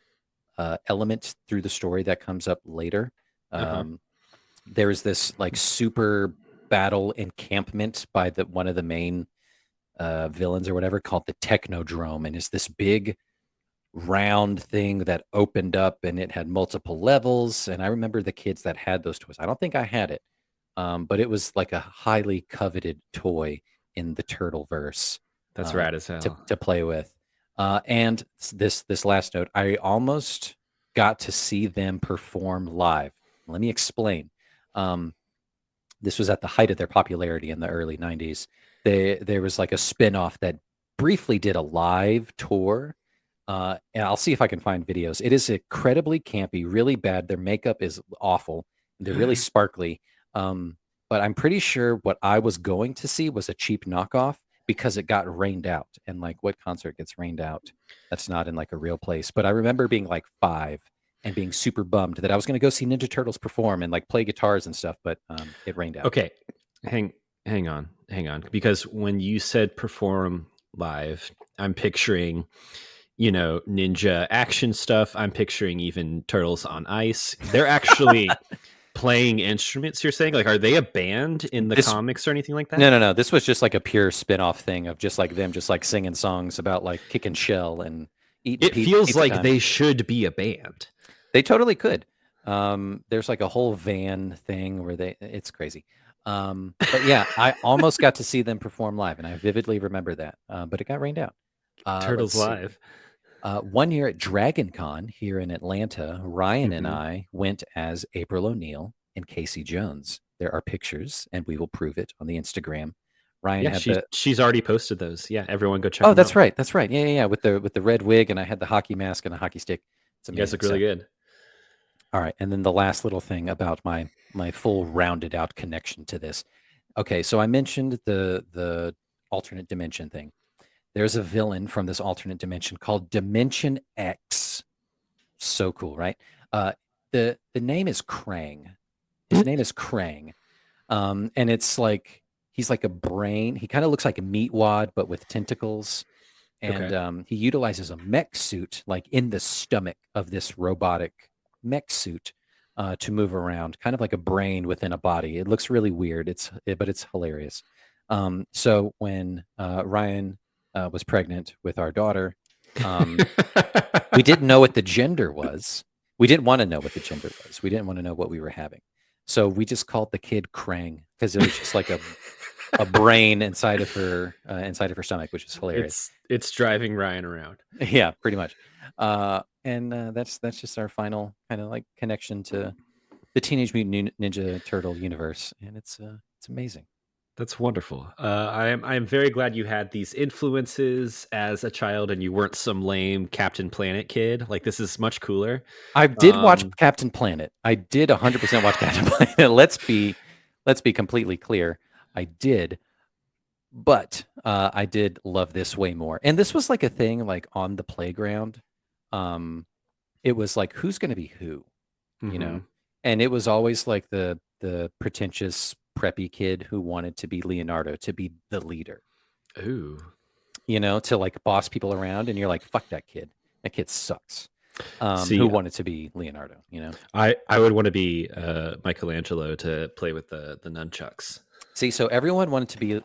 element through the story that comes up later. There is this like super battle encampment by one of the main villains or whatever called the Technodrome, and it's this big round thing that opened up and it had multiple levels. And I remember the kids that had those toys. I don't think I had it. But it was like a highly coveted toy in the Turtleverse. That's uh, rad as hell. to play with. And this last note, I almost got to see them perform live. Let me explain. Um, this was at the height of their popularity in the early 90s. There was like a spin-off that briefly did a live tour. And I'll see if I can find videos. It is incredibly campy, really bad. Their makeup is awful. They're really sparkly. Um, but I'm pretty sure what I was going to see was a cheap knockoff because it got rained out. And like, what concert gets rained out? That's not in like a real place. But I remember being like 5 and being super bummed that I was going to go see Ninja Turtles perform and like play guitars and stuff, but it rained out. Okay, hang on, because when you said perform live, I'm picturing, ninja action stuff. I'm picturing even Turtles on Ice. They're actually playing instruments. You're saying, like, are they a band in the comics or anything like that? No. This was just like a pure spin-off thing of just like them just like singing songs about like kicking shell and eating. It feels like time. they should be a band. They totally could. There's like a whole van thing where it's crazy. But yeah, I almost got to see them perform live, and I vividly remember that. But it got rained out. Turtles live. 1 year at Dragon Con here in Atlanta, Ryan and Mhm. I went as April O'Neil and Casey Jones. There are pictures, and we will prove it on the Instagram. Ryan Yeah, had she's already posted those. Yeah, everyone go check Oh, them that's out. right. That's right. Yeah. With the red wig, and I had the hockey mask and a hockey stick. It's You guys amazing look really stuff. good. All right, and then the last little thing about my full rounded out connection to this. Okay, so I mentioned the alternate dimension thing. There's a villain from this alternate dimension called Dimension X. So cool, right? The name is Krang. His name is Krang. And it's like he's like a brain. He kind of looks like a meatwad, but with tentacles. And Okay. he utilizes a mech suit, like in the stomach of this robotic mech suit, to move around, kind of like a brain within a body. It looks really weird. But it's hilarious. So when Ryan was pregnant with our daughter, we didn't know what the gender was. We didn't want to know what the gender was. We didn't want to know what we were having. So we just called the kid Krang because it was just like a brain inside of her stomach, which is hilarious. It's driving Ryan around. Yeah, pretty much. And that's just our final kind of like connection to the Teenage Mutant Ninja Turtle universe, and it's amazing. That's wonderful. I am very glad you had these influences as a child, and you weren't some lame Captain Planet kid. Like, this is much cooler. I did watch Captain Planet. I did 100% watch Captain Planet. Let's be completely clear. I did, but I did love this way more. And this was like a thing like on the playground. It was like who's going to be who, you know? And it was always like the pretentious preppy kid who wanted to be Leonardo, to be the leader. Ooh. To like boss people around, and you're like, fuck that kid. That kid sucks. See, who wanted to be Leonardo, I would want to be Michelangelo to play with the nunchucks. See, so everyone wanted to be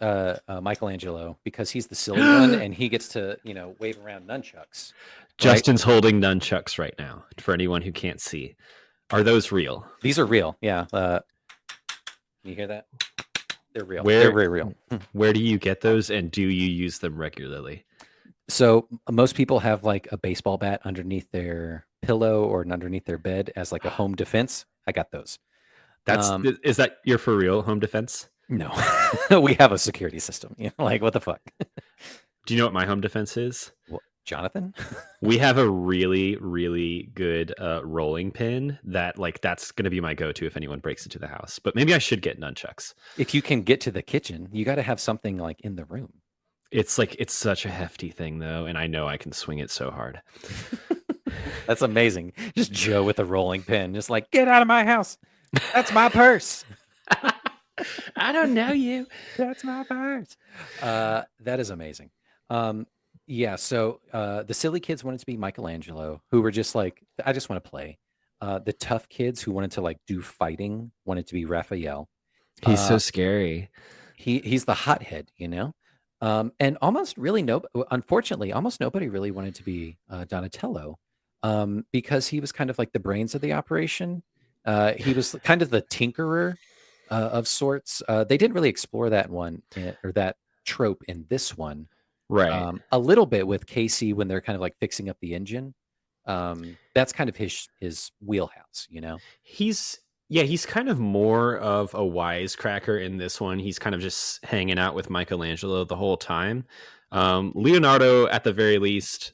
Michelangelo because he's the silly one and he gets to, wave around nunchucks. Justin's holding nunchucks right now for anyone who can't see. Are those real? These are real. Yeah. You hear that? They're real. They're very real. Where do you get those, and do you use them regularly? So most people have like a baseball bat underneath their pillow or underneath their bed as like a home defense. I got those. Is that your for real home defense? No, we have a security system. Like what the fuck? Do you know what my home defense is? Well, Jonathan? We have a really, really good rolling pin that's going to be my go-to if anyone breaks into the house. But maybe I should get nunchucks. If you can get to the kitchen, you got to have something like in the room. It's such a hefty thing though, and I know I can swing it so hard. That's amazing. Just Joe with a rolling pin, just like, get out of my house. That's my purse. I don't know you. That's my purse. That is amazing. Yeah, so the silly kids wanted to be Michelangelo, who were just like, I just want to play. The tough kids who wanted to like do fighting wanted to be Raphael. He's so scary. He's the hothead, and unfortunately, almost nobody really wanted to be Donatello, because he was kind of like the brains of the operation. He was kind of the tinkerer of sorts. They didn't really explore that one or that trope in this one. Right. A little bit with Casey when they're kind of like fixing up the engine. That's kind of his wheelhouse, you know. He's yeah, he's kind of more of a wisecracker in this one. He's kind of just hanging out with Michelangelo the whole time. Leonardo, at the very least,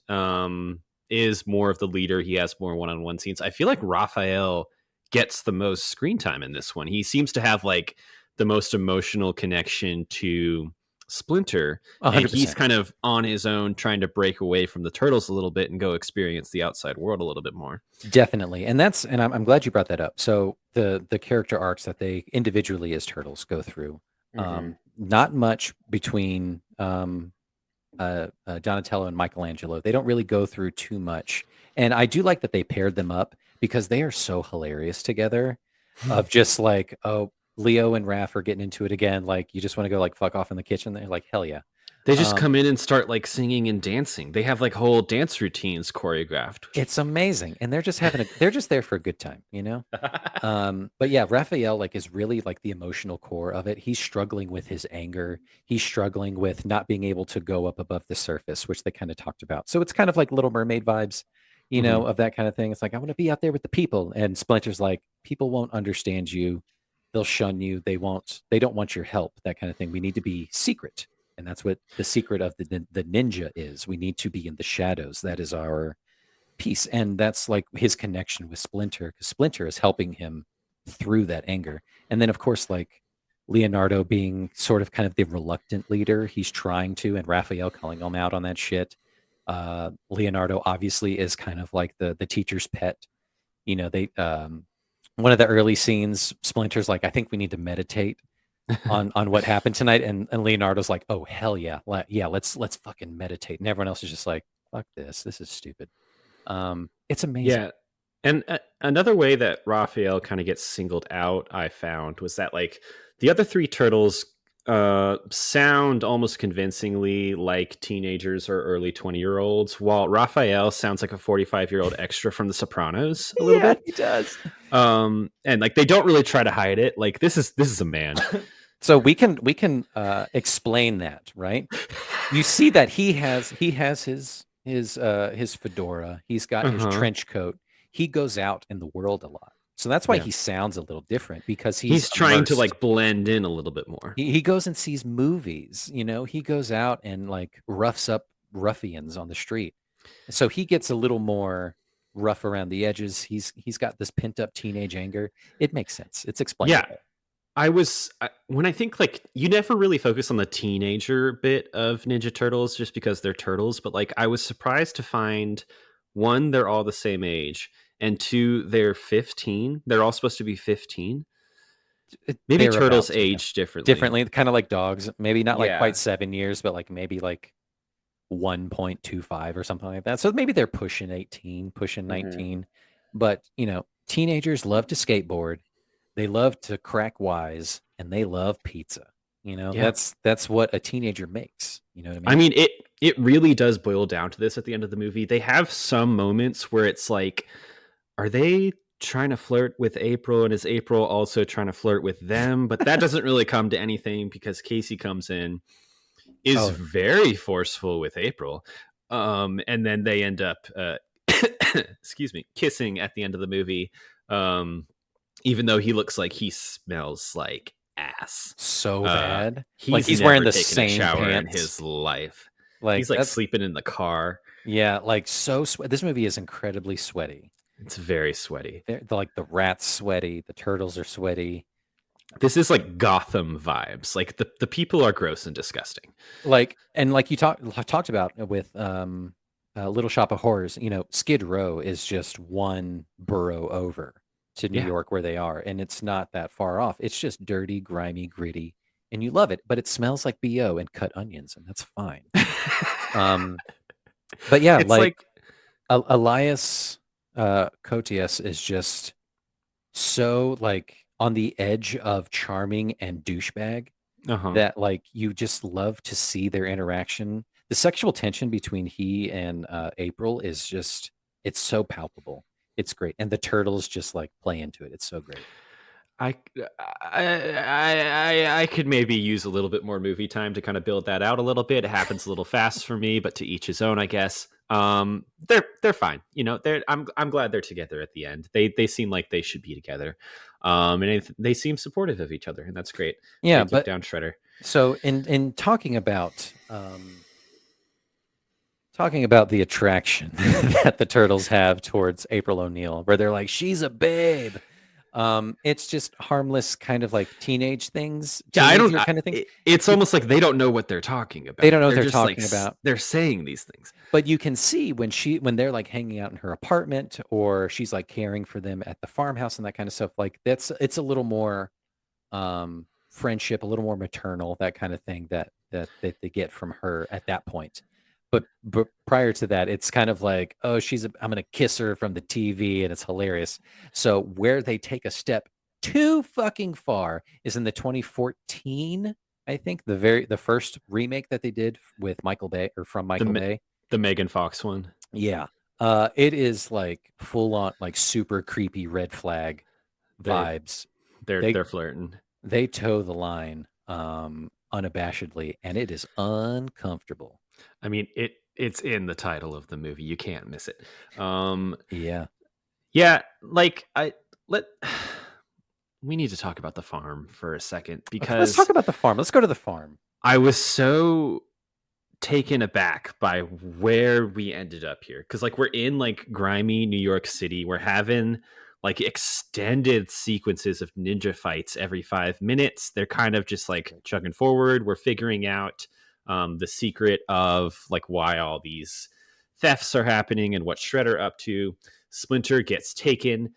is more of the leader. He has more one-on-one scenes. I feel like Raphael gets the most screen time in this one. He seems to have like the most emotional connection to Splinter, and he's 100%. kind of on his own trying to break away from the turtles a little bit and go experience the outside world a little bit more. Definitely. And I'm glad you brought that up. So the character arcs that they individually as turtles go through, Hmm. not much between Donatello and Michelangelo. They don't really go through too much. And I do like that they paired them up because they are so hilarious together. Of just like, oh, Leo and Raph are getting into it again. Like, you just want to go like fuck off in the kitchen. They're like, hell yeah. They just Um, come in and start like singing and dancing. They have like whole dance routines choreographed. it's amazing, and they're just there for a good time, you know. But yeah, Raphael like is really like the emotional core of it. He's struggling with his anger. He's struggling with not being able to go up above the surface, which they kind of talked about. So it's kind of like Little Mermaid vibes, you Hmm. know, of that kind of thing. It's like, I want to be out there with the people. And Splinter's like, people won't understand you. They'll shun you. They don't want your help, that kind of thing. We need to be secret. And that's what the secret of the ninja is. We need to be in the shadows. That is our piece. And that's like his connection with Splinter, because Splinter is helping him through that anger. And then, of course, like Leonardo being sort of kind of the reluctant leader, he's trying to, and Raphael calling him out on that shit. Leonardo obviously is kind of like the teacher's pet. You know, they one of the early scenes, Splinter's like, I think we need to meditate on what happened tonight, and Leonardo's like, oh hell yeah, yeah, let's fucking meditate, and everyone else is just like, fuck this is stupid. It's amazing. Yeah. And another way that Raphael kind of gets singled out, I found, was that like the other three turtles sound almost convincingly like teenagers or early 20-year-olds, while Raphael sounds like a 45-year-old extra from The Sopranos a little Yeah, bit. he does. And like they don't really try to hide it. Like this is a man. So we can explain that, right? You see that he has his fedora. He's got his Uh-huh. trench coat. He goes out in the world a lot. So that's why Yeah. he sounds a little different, because he's He's trying to immersed. like blend in a little bit more. He goes and sees movies, you know. He goes out and like roughs up ruffians on the street. So he gets a little more rough around the edges. He's got this pent up teenage anger. It makes sense. It's Yeah, explainable. when I think like you never really focus on the teenager bit of Ninja Turtles just because they're turtles, but like I was surprised to find one, they're all the same age, and two, they're 15. They're all supposed to be 15. Maybe turtles Thereabouts, yeah. age differently. Differently, kind of like dogs. Maybe not like Yeah. quite 7 years, but like maybe like 1.25 or something like that. So maybe they're pushing 18, pushing Hmm. 19. But, you know, teenagers love to skateboard. They love to crack wise, and they love pizza. You know, Yeah. that's what a teenager makes. You know what I I mean? mean, it really does boil down to this at the end of the movie. They have some moments where it's like, are they trying to flirt with April, and is April also trying to flirt with them? But that doesn't really come to anything because Casey comes in, is Oh, very forceful with April, and then they end up excuse me, kissing at the end of the movie, um, even though he looks like he smells like ass. so bad. Like He's he's wearing never the taken a same shower in pants. his life. Like He's like that's sleeping in the car. yeah, like so this movie is incredibly sweaty. It's very sweaty. Like the rats sweaty, the turtles are sweaty. This is like Gotham vibes. Like the people are gross and disgusting. Like, and like you talked about with Little Shop of Horrors, you know, Skid Row is just one borough over to New Yeah. York where they are, and it's not that far off. It's just dirty, grimy, gritty, and you love it, but it smells like BO and cut onions, and that's fine. Um, but yeah, It's like like Elias Koteas is just so like on the edge of charming and douchebag uh-huh. that like you just love to see their interaction. The sexual tension between he and April is just, it's so palpable. It's great. And the turtles just like play into it. It's so great. I, I could maybe use a little bit more movie time to kind of build that out a little bit. It happens a little fast for me, but to each his own, I guess. They're fine. You know, I'm glad they're together at the end. They seem like they should be together. And they seem supportive of each other, and that's great. Yeah, They took but down Shredder. so in talking about the attraction that the turtles have towards April O'Neil, where they're like, she's a babe. It's just harmless, kind of like teenage things, Yeah, I don't. teenager kind of things. It's almost like they don't know what they're talking about. They don't know what they're just talking about. They're saying these things. But you can see when they're like hanging out in her apartment, or she's like caring for them at the farmhouse and that kind of stuff. Like it's a little more friendship, a little more maternal, that kind of thing that they get from her at that point. But prior to that, it's kind of like, oh, I'm gonna kiss her from the TV, and it's hilarious. So where they take a step too fucking far is in the 2014, I think, the first remake that they did with Michael Bay, or from Michael Bay. The Megan Fox one. Yeah. It is like full on, like super creepy red flag vibes. They're flirting. They toe the line unabashedly, and it is uncomfortable. I mean, it's in the title of the movie. You can't miss it. Yeah. Like we need to talk about the farm for a second, because let's talk about the farm. Let's go to the farm. I was so taken aback by where we ended up here, because like we're in like grimy New York City. We're having like extended sequences of ninja fights every 5 minutes. They're kind of just like chugging forward. We're figuring out the secret of like why all these thefts are happening and what Shredder up to. Splinter gets taken,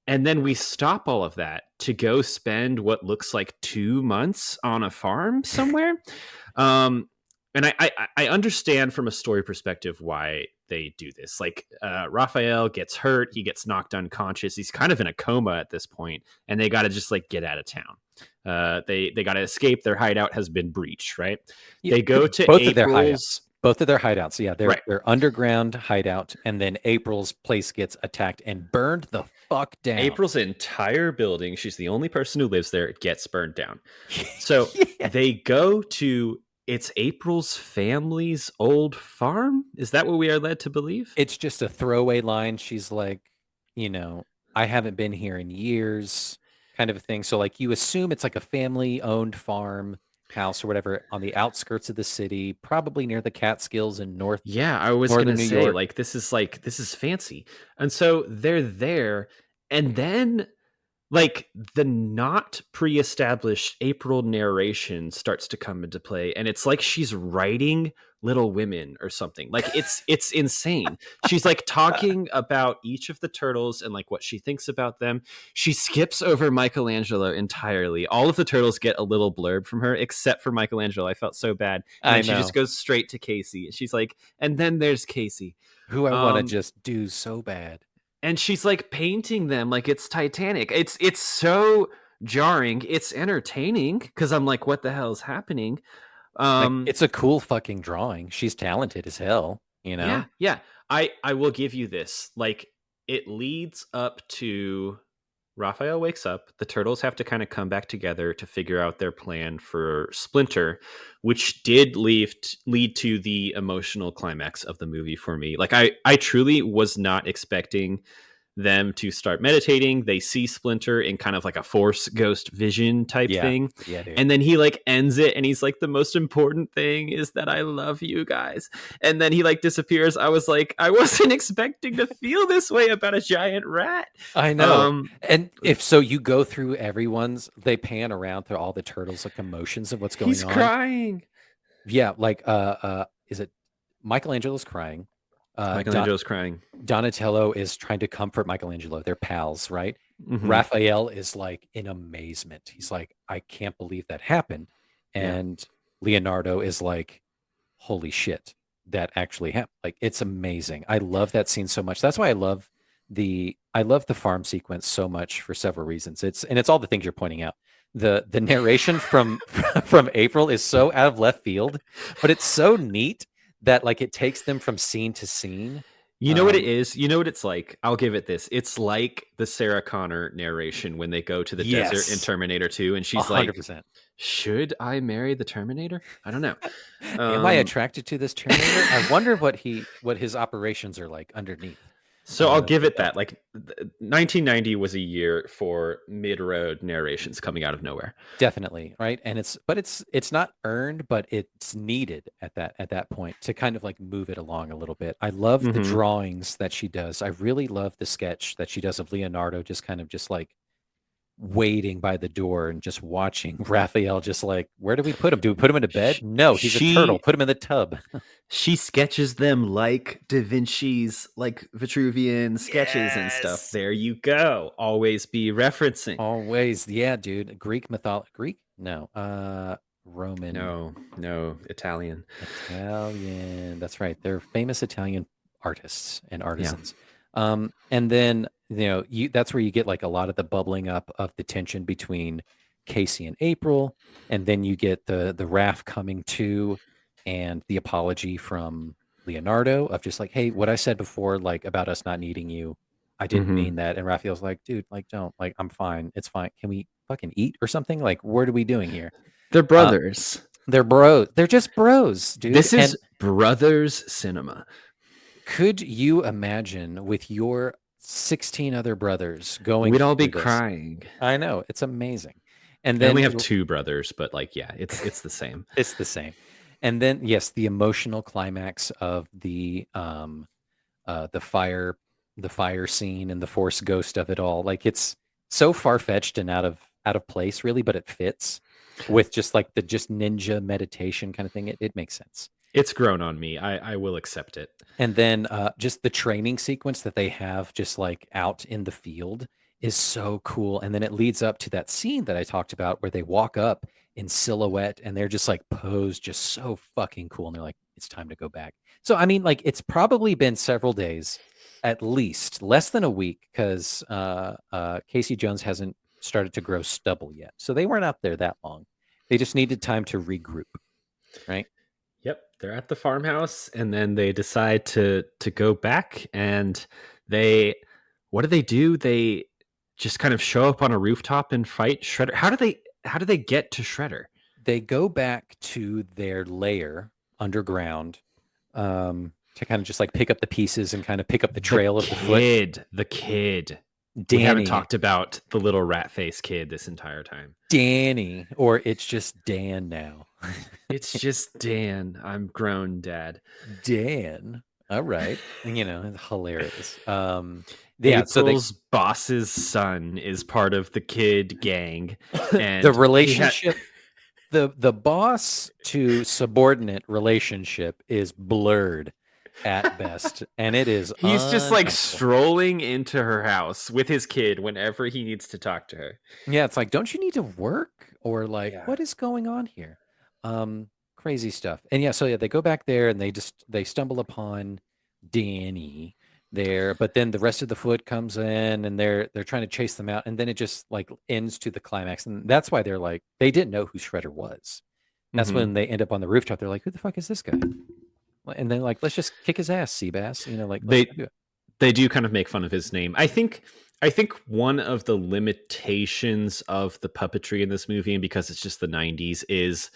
and then we stop all of that to go spend what looks like 2 months on a farm somewhere. And I understand from a story perspective why they do this. Like Raphael gets hurt, he gets knocked unconscious, he's kind of in a coma at this point, and they got to just like get out of town. They got to escape. Their hideout has been breached, right? Yeah, they go to both of their hideouts. Both of their hideouts. Yeah, their underground hideout, and then April's place gets attacked and burned the fuck down. April's entire building, she's the only person who lives there, gets burned down. So they go to, it's April's family's old farm? Is that what we are led to believe? It's just a throwaway line. She's like, I haven't been here in years, kind of a thing. So like you assume it's like a family-owned farm house or whatever on the outskirts of the city, probably near the Catskills in north. Yeah, I was going to say, like, this is fancy. And so they're there, and then like the not pre-established April narration starts to come into play, and it's like she's writing Little Women or something. Like it's insane. She's like talking about each of the turtles and like what she thinks about them. She skips over Michelangelo entirely. All of the turtles get a little blurb from her except for Michelangelo. I felt so bad. And she just goes straight to Casey. She's like, and then there's Casey, who I want to just do so bad. And she's like painting them like it's Titanic. It's so jarring. It's entertaining because I'm like, what the hell is happening? Like, it's a cool fucking drawing. She's talented as hell, Yeah. I will give you this. Like, it leads up to Raphael wakes up. The turtles have to kind of come back together to figure out their plan for Splinter, which did lead to the emotional climax of the movie for me. Like, I truly was not expecting them to start meditating. They see Splinter in kind of like a Force ghost vision type thing. Yeah, dude. And then he like ends it and he's like, the most important thing is that I love you guys. And then he like disappears. I was like, I wasn't expecting to feel this way about a giant rat. I know. And if so, you go through they pan around through all the turtles, like emotions of what's going on. He's crying. Yeah. Like, is it Michelangelo's crying? Michelangelo's crying. Donatello is trying to comfort Michelangelo. They're pals, right? Mm-hmm. Raphael is like in amazement. He's like, I can't believe that happened. And Leonardo is like, holy shit, that actually happened. Like, it's amazing. I love that scene so much. That's why I love the farm sequence so much for several reasons. It's all the things you're pointing out. The narration from April is so out of left field, but it's so neat that like it takes them from scene to scene. You know what it is? You know what it's like? I'll give it this. It's like the Sarah Connor narration when they go to the desert in Yes, Terminator 2 and she's like, 100%. "Should I marry the Terminator?" I don't know. Am I attracted to this Terminator? I wonder what his operations are like underneath. So I'll give The it belt. that. Like 1990 was a year for mid-road narrations coming out of nowhere. Definitely, right? And it's not earned, but it's needed at that point to kind of like move it along a little bit. I love the Hmm. drawings that she does. I really love the sketch that she does of Leonardo just kind of just like waiting by the door and just watching Raphael just like, where do we put him? Do we put him in a bed? No, he's a turtle. She Put him in the tub. she sketches them like Da Vinci's like Vitruvian sketches and stuff. Yes. There you go. Always be referencing. Always. Yeah, dude. Greek mythology. Greek? No. Roman. No, Italian. Italian. That's right. They're famous Italian artists and Yeah. artisans. And then, that's where you get like a lot of the bubbling up of the tension between Casey and April. And then you get the Raph coming to and the apology from Leonardo of just like, hey, what I said before, like about us not needing you, I didn't Hmm. mean that. And Raphael's like, dude, like, don't, like, I'm fine. It's fine. Can we fucking eat or something? Like, what are we doing here? They're Uh, brothers. they're bros. They're just bros, dude. This And is brothers cinema. could you imagine with your 16 other brothers going We'd all be through this? crying. I know, it's amazing. And I then only have two brothers, but like, yeah, it's the same. it's the same. And then yes, the emotional climax of the fire scene and the force ghost of it all. Like it's so far-fetched and out of place really, but it fits with just like the just ninja meditation kind of thing. It makes sense. It's grown on me. I will accept it. And then just the training sequence that they have just like out in the field is so cool. And then it leads up to that scene that I talked about where they walk up in silhouette and they're just like posed just so fucking cool. And they're like, it's time to go back. So, I mean, like, it's probably been several days, at least less than a week, because Casey Jones hasn't started to grow stubble yet. So they weren't out there that long. They just needed time to regroup, right? Yep, they're at the farmhouse, and then they decide to go back, and they what do? They just kind of show up on a rooftop and fight Shredder. How do they get to Shredder? They go back to their lair underground to kind of just like pick up the pieces and kind of pick up the trail of the foot. The kid. We haven't Danny, talked about the little rat face kid this entire time. Danny, or it's just Dan now. It's just Dan. I'm grown, Dad. Dan. All right. It's hilarious. Yeah, so April's boss's son is part of the kid gang, and the relationship, the boss to subordinate relationship is blurred at best, and it is he's just like uncomfortable. strolling into her house with his kid whenever he needs to talk to her. Yeah, it's like, don't you need to work? Or like, Yeah. what is going on here? Crazy stuff. And yeah, so yeah, they go back there and they stumble upon Danny there, but then the rest of the foot comes in and they're trying to chase them out, and then it just like ends to the climax. And that's why they're like, they didn't know who Shredder was. That's Mhm. when they end up on the rooftop. They're like, who the fuck is this guy? And then like, let's just kick his ass, Seabass. Like, let's go do it. They do kind of make fun of his name. I think one of the limitations of the puppetry in this movie, and because it's just the 90s, is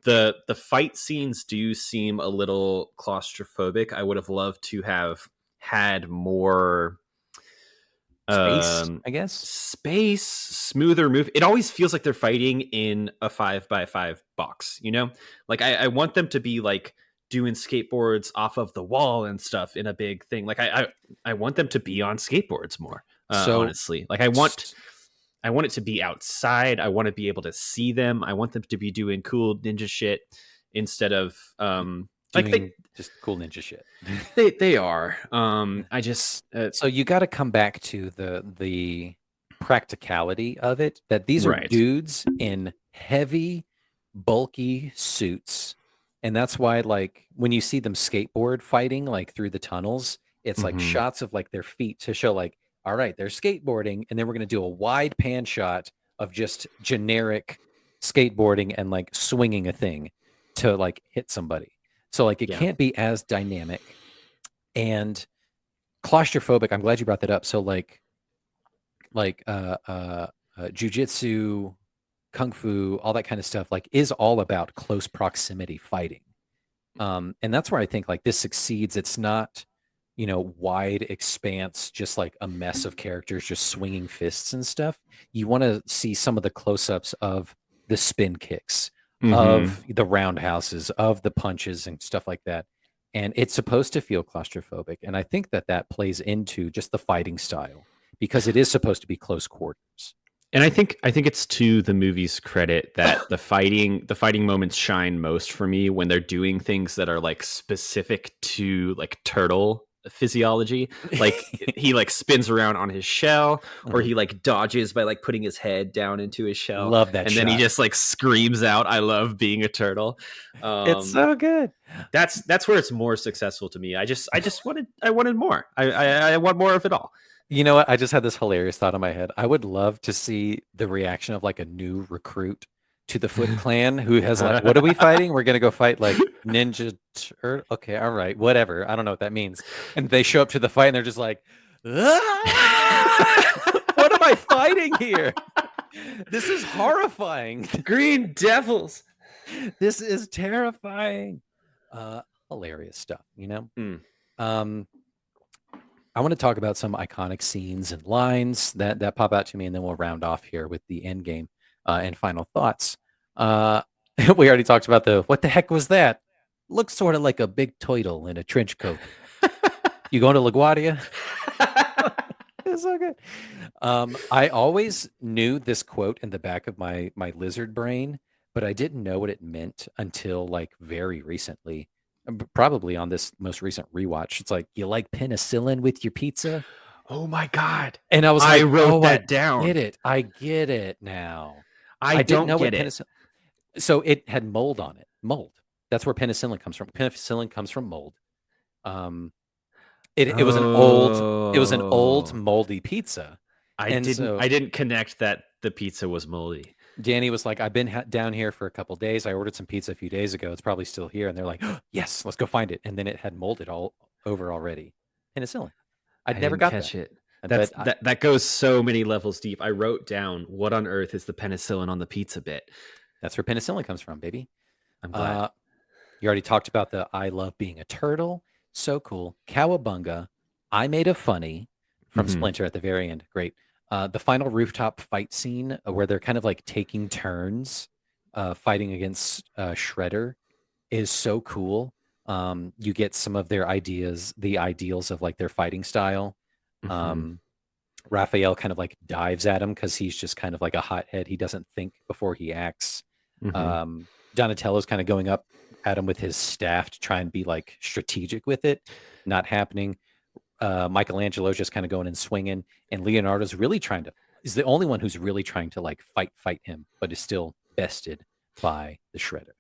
the fight scenes do seem a little claustrophobic. I would have loved to have had more Space, I guess. space, smoother move. It always feels like they're fighting in a 5x5 box, like I want them to be like doing skateboards off of the wall and stuff in a big thing. Like I want them to be on skateboards more, So honestly. Like I want it to be outside. I want to be able to see them. I want them to be doing cool ninja shit instead of like doing just cool ninja shit. they are. I just So you got to come back to the practicality of it, that these are Right. dudes in heavy, bulky suits. And that's why, like, when you see them skateboard fighting, like through the tunnels, it's like Mhm. shots of like their feet to show, like, all right, they're skateboarding. And then we're going to do a wide pan shot of just generic skateboarding and like swinging a thing to like hit somebody. So, like, it Yeah. can't be as dynamic. And claustrophobic. I'm glad you brought that up. So like jujitsu, kung fu, all that kind of stuff, like is all about close proximity fighting. And that's where I think like this succeeds. It's not, wide expanse, just like a mess of characters just swinging fists and stuff. You want to see some of the close-ups of the spin kicks, Mm-hmm. of the roundhouses, of the punches and stuff like that. And it's supposed to feel claustrophobic. And I think that that plays into just the fighting style because it is supposed to be close quarters. And I think it's to the movie's credit that the fighting moments shine most for me when they're doing things that are like specific to like turtle physiology. Like he like spins around on his shell, or he like dodges by like putting his head down into his shell, Love that and then he shot. just like screams out, "I love being a turtle." It's Um, so good. that's where it's more successful to me. I wanted more. I want more of it all. You know what? I just had this hilarious thought in my head. I would love to see the reaction of like a new recruit to the Foot Clan who has like, what are we fighting? We're gonna go fight like Okay, all right, whatever. I don't know what that means. And they show up to the fight and they're just like, "Ah! What am I fighting here? This is horrifying. Green Devils. This is terrifying." Uh, Hilarious stuff, Mm. Um, I want to talk about some iconic scenes and lines that pop out to me, and then we'll round off here with the end game and final thoughts. Uh, we already talked about what the heck was that? Looks sort of like a big turtle in a trench coat. You going to LaGuardia? It's so good. I always knew this quote in the back of my lizard brain, but I didn't know what it meant until like very recently. Probably on this most recent rewatch. It's like, you like penicillin with your pizza? Oh my god. And I was I like, wrote oh, I that down. get it. I get it now. I I didn't don't know what get it. penicillin. So it had mold on it. Mold. That's where penicillin comes from. Penicillin comes from mold. Um, it was an old Oh. moldy pizza. I And didn't so I didn't connect that the pizza was moldy. Danny was like, I've been down here for a couple days. I ordered some pizza a few days ago. It's probably still here. And they're like, "Oh, yes, let's go find it." And then it had molded all over already. Penicillin. I'd I never didn't got that. catch it. But That goes so many levels deep. I wrote down what on earth is the penicillin on the pizza bit. that's where penicillin comes from, baby. I'm glad. Uh, you already talked about the I love being a turtle. So cool. Cowabunga. I made a funny from Mhm. Splinter at the very end. Great. The final rooftop fight scene where they're kind of like taking turns fighting against Shredder is so cool. You get some of their ideas, the ideals of like their fighting style. Mhm. Um, Raphael kind of like dives at him because he's just kind of like a hothead. He doesn't think before he acts. Mhm. Um, Donatello's kind of going up at him with his staff to try and be like strategic with it. Not happening. Michelangelo's just kind of going and swinging, and Leonardo's really is the only one who's really trying to like fight him, but is still bested by the Shredder.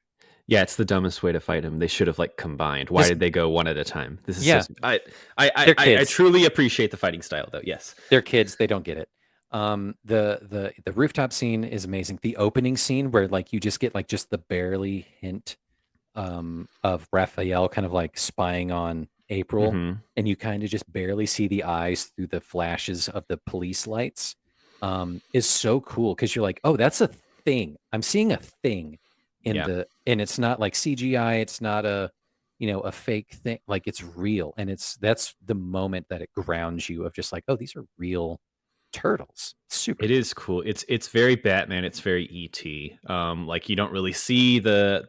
Yeah, it's the dumbest way to fight him. They should have like combined. Why This, did they go one at a time? This is yeah, so. I they're I kids. truly appreciate the fighting style, though. Yes. They're kids. They don't get it. The rooftop scene is amazing. The opening scene where like you just get like just the barely hint of Raphael kind of like spying on April, Hmm. and you kind of just barely see the eyes through the flashes of the police lights, is so cool because you're like, oh, that's a thing. I'm seeing a thing Yeah. and it's not like CGI. It's not a fake thing. Like it's real, and that's the moment that it grounds you of just like, oh, these are real turtles. Super It cool. is cool. It's very Batman. It's very ET. Like you don't really see the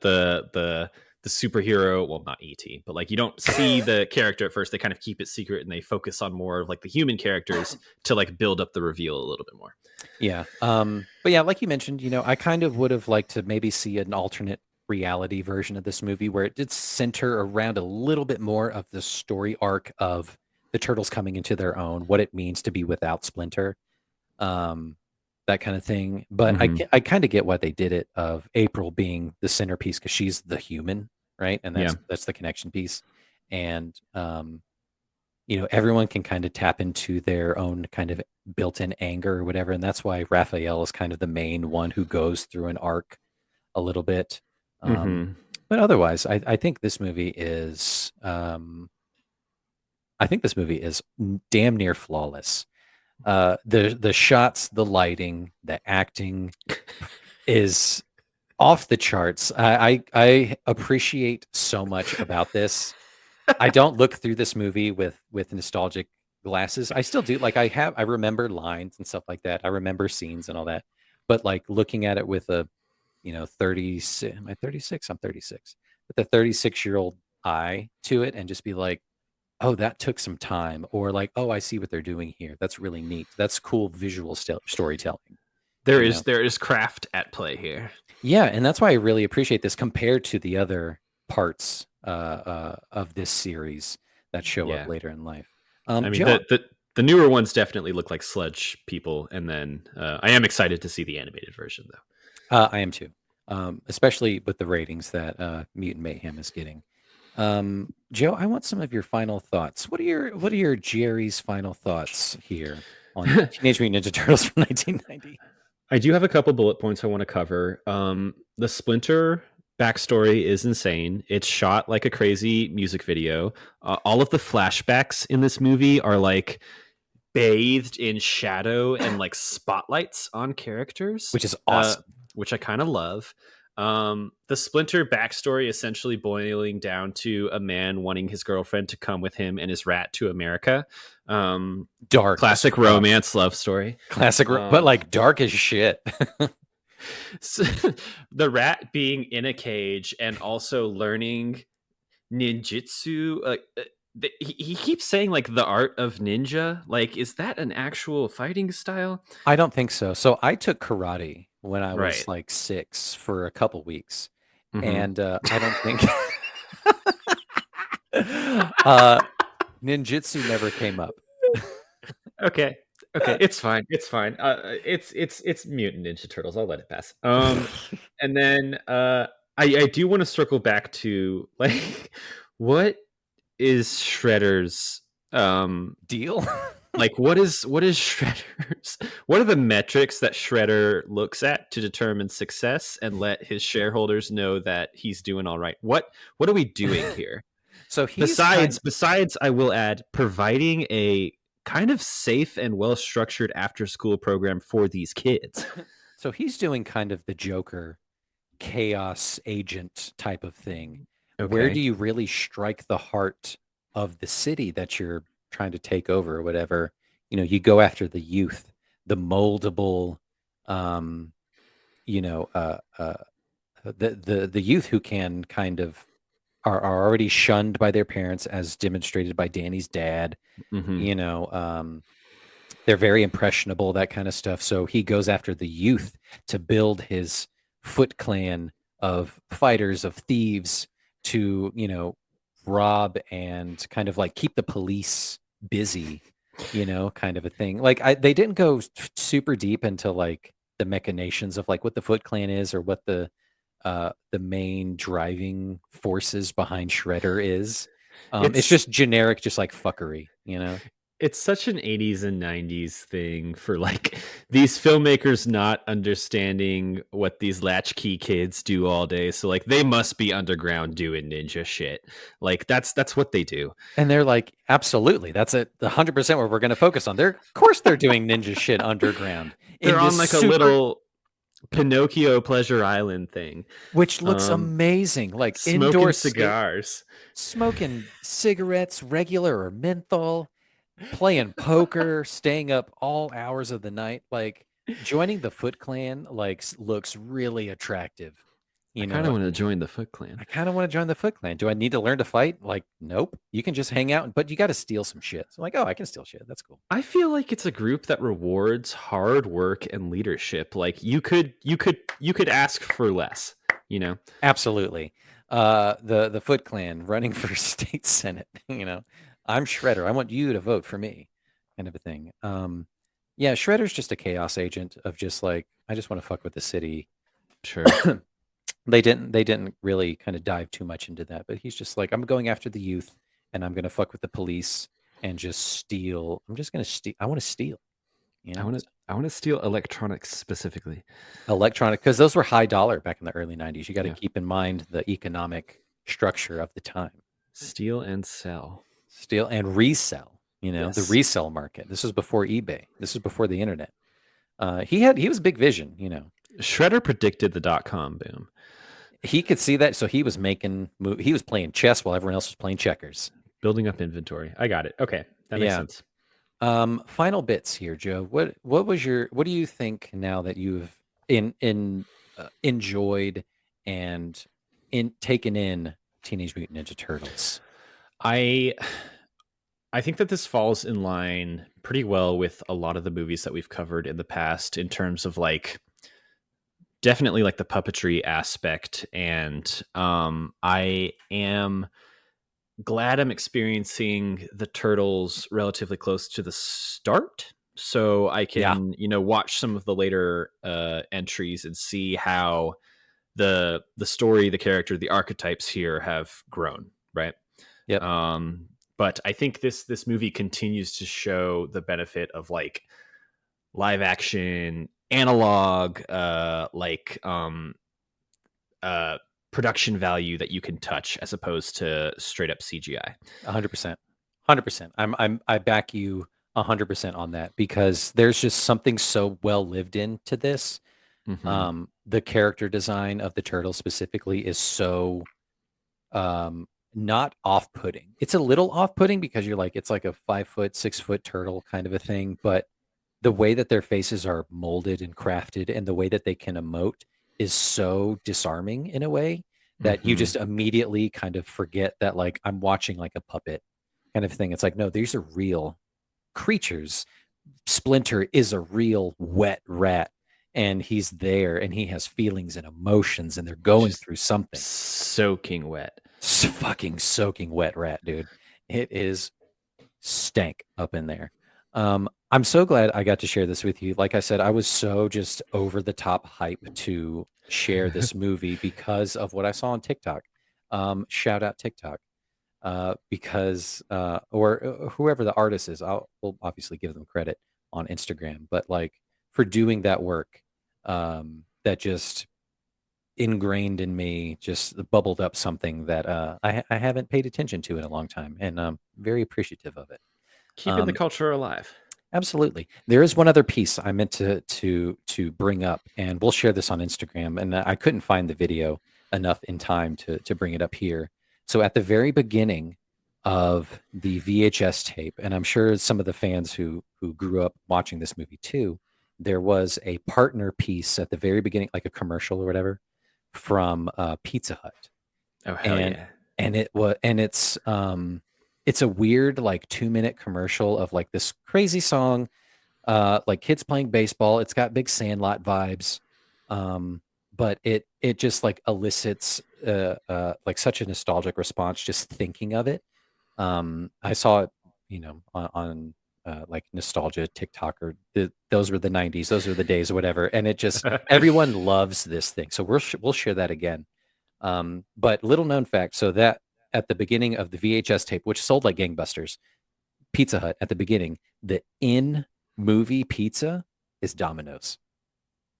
superhero. Well, not ET, but like you don't see the character at first. They kind of keep it secret and they focus on more of like the human characters to like build up the reveal a little bit more. Yeah. But yeah, like you mentioned, I kind of would have liked to maybe see an alternate reality version of this movie where it did center around a little bit more of the story arc of the turtles coming into their own, what it means to be without Splinter, um, that kind of thing. But Hmm. I kind of get why they did it of April being the centerpiece because she's the human, right? And Yeah. that's the connection piece. And everyone can kind of tap into their own kind of built-in anger or whatever, and that's why Raphael is kind of the main one who goes through an arc a little bit. Um, Hmm. but otherwise, I think this movie is I think this movie is damn near flawless. The shots, the lighting, the acting is off the charts. I appreciate so much about this. I don't look through this movie with nostalgic glasses. I still do. Like I remember lines and stuff like that. I remember scenes and all that. But like looking at it with a, 36, am I 36? I'm 36. With a 36-year-old eye to it and just be like, oh, that took some time. Or like, oh, I see what they're doing here. That's really neat. That's cool visual storytelling. There You is know? there is craft at play here. Yeah, and that's why I really appreciate this compared to the other parts of this series that show up Yeah. later in life. I mean, Joe, the newer ones definitely look like sludge people, and then I am excited to see the animated version, though. I am too, especially with the ratings that Mutant Mayhem is getting. Joe, I want some of your final thoughts. What are your Jerry's final thoughts here on Teenage Mutant Ninja Turtles from 1990? I do have a couple bullet points I want to cover. The Splinter backstory is insane. It's shot like a crazy music video. All of the flashbacks in this movie are like bathed in shadow and like spotlights on characters, Which is awesome. which I kind of love. The Splinter backstory essentially boiling down to a man wanting his girlfriend to come with him and his rat to America. Dark, Classic romance love story. classic, but like dark as shit. So, the rat being in a cage and also learning ninjutsu. He keeps saying like the art of ninja. Like, is that an actual fighting style? I don't think so. So I took karate when I was Right. like 6 for a couple weeks, Mhm. and I don't think ninjutsu never came up. Okay. It's fine. It's fine. It's Mutant Ninja Turtles. I'll let it pass. And then I do want to circle back to like what is Shredder's Deal? like what is Shredder's what are the metrics that Shredder looks at to determine success and let his shareholders know that he's doing all right? What are we doing here? So he's Besides, I will add providing a kind of safe and well structured after school program for these kids. so he's doing kind of the Joker chaos agent type of thing. Where Okay. do you really strike the heart of the city that you're trying to take over or whatever? You go after the youth, the moldable, um, you know, the youth who can kind of are already shunned by their parents, as demonstrated by Danny's dad. Mhm. You know, they're very impressionable, that kind of stuff. So he goes after the youth to build his Foot Clan of fighters, of thieves, to rob and kind of like keep the police busy, kind of a thing. Like they didn't go super deep into like the machinations of like what the Foot Clan is or what the main driving forces behind Shredder is. It's It's just generic, just like fuckery, it's such an 80s and 90s thing for like these filmmakers not understanding what these latchkey kids do all day. So like they must be underground doing ninja shit. Like that's what they do. And they're like, absolutely, that's it, 100% where we're going to focus on. Of course, they're doing ninja shit underground. They're in on this like a little Pinocchio Pleasure Island thing, which looks amazing, like smoking indoor cigars. smoking cigarettes, regular or menthol, playing poker, staying up all hours of the night. Like joining the Foot Clan, like looks really attractive. I kind of want to join the Foot I Clan. kind of want to join the Foot Clan. Do I need to learn to fight? Like, nope. You can just hang out, but you got to steal some shit. So I'm like, oh, I can steal shit. That's cool. I feel like it's a group that rewards hard work and leadership. Like you could ask for less, Absolutely. The Foot Clan running for state senate. I'm Shredder. I want you to vote for me, kind of a thing. Yeah, Shredder's just a chaos agent of just like, I just want to fuck with the city. Sure. They didn't really kind of dive too much into that, but he's just like, I'm going after the youth and I'm gonna fuck with the police and just steal. I'm just gonna steal. I want to steal. I want to steal electronics specifically. Electronic, because those were high dollar back in the early 90s. You got to Yeah. keep in mind the economic structure of the time. Steal and sell. Steal and resell. The Yes. resell market. This was before eBay. This was before the internet. He was big vision. Shredder predicted the .com boom. He could see that, so he was he was playing chess while everyone else was playing checkers. Building up inventory. I got it. Okay, that makes Yeah. sense. Final bits here, Joe. What do you think now that you've enjoyed and taken in Teenage Mutant Ninja Turtles? I I think that this falls in line pretty well with a lot of the movies that we've covered in the past in terms of like definitely like the puppetry aspect, and I am glad I'm experiencing the turtles relatively close to the start, so I Yeah. can watch some of the later entries and see how the story, the character, the archetypes here have grown, right? Yep. But I think this movie continues to show the benefit of like live action analog production value that you can touch as opposed to straight up CGI. 100%. 100%. I back you 100% on that, because there's just something so well lived into this. Mm-hmm. The character design of the turtles specifically is so not off-putting. It's a little off-putting because you're like, it's like a 5 foot, 6 foot turtle kind of a thing, but the way that their faces are molded and crafted and the way that they can emote is so disarming in a way that you Mm-hmm. just immediately kind of forget that, like, I'm watching like a puppet kind of thing. It's like, no, these are real creatures. Splinter is a real wet rat, and he's there and he has feelings and emotions, and they're going Just through something. soaking wet. Fucking soaking wet rat, dude. It is stank up in there. I'm so glad I got to share this with you. Like I said, I was so just over the top hype to share this movie because of what I saw on TikTok. Shout out TikTok, because or whoever the artist is, we'll obviously give them credit on Instagram, but like for doing that work, that just ingrained in me, just bubbled up something that I haven't paid attention to in a long time, and I'm very appreciative of it. Keeping the Um, culture alive. Absolutely. There is one other piece I meant to bring up, and we'll share this on Instagram. And I couldn't find the video enough in time to bring it up here. So at the very beginning of the VHS tape, and I'm sure some of the fans who grew up watching this movie too, there was a partner piece at the very beginning, like a commercial or whatever, from Pizza Hut, Oh hell and yeah. it's a weird like 2 minute commercial of like this crazy song, like kids playing baseball. It's got big Sandlot vibes, but it just like elicits like such a nostalgic response just thinking of it. I saw it, on like nostalgia TikTok, or those were the 90s, those were the days or whatever, and it just everyone loves this thing. So we'll share that again. But little known fact, so that at the beginning of the VHS tape, which sold like gangbusters, Pizza Hut at the beginning, the in movie pizza is Domino's.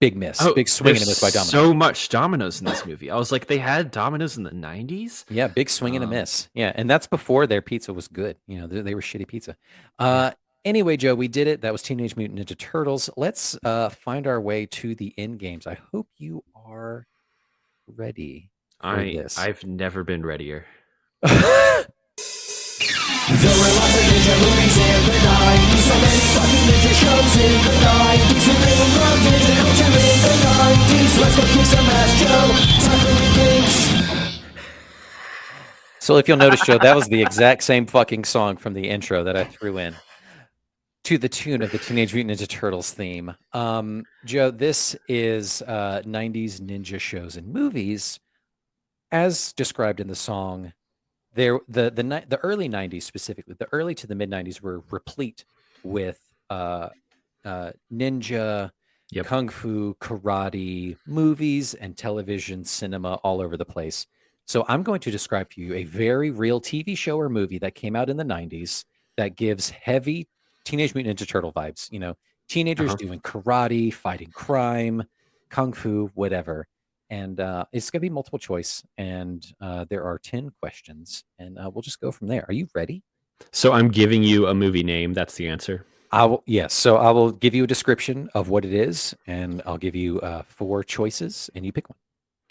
Big miss, Oh, big swing and there's a miss by so Domino's. much Domino's in this movie. I was like, they had Domino's in the 90s? Yeah, big swing and a Um, miss. Yeah, and that's before their pizza was good. They were shitty pizza. yeah. Anyway, Joe, we did it. That was Teenage Mutant Ninja Turtles. Let's find our way to the end games. I hope you are ready for this. I've never been readier. There were lots of ninja movies in the 90s. So many fucking ninja shows in the 90s. We really loved ninja culture in the 90s. Let's go kick some ass, Joe. Time for the games. So if you'll notice, Joe, that was the exact same fucking song from the intro that I threw in to the tune of the Teenage Mutant Ninja Turtles theme. Joe, this is 90s ninja shows and movies, as described in the song. The early 90s, specifically the early to the mid 90s, were replete with ninja, Yep. kung fu, karate movies and television cinema all over the place. So I'm going to describe to you a very real TV show or movie that came out in the 90s that gives heavy Teenage Mutant Ninja Turtle vibes. Teenagers Uh-huh. doing karate, fighting crime, kung fu, whatever. And it's going to be multiple choice. And there are 10 questions, and we'll just go from there. Are you ready? So I'm giving you a movie name. That's the answer. Yes. So I will give you a description of what it is, and I'll give you 4 choices, and you pick one.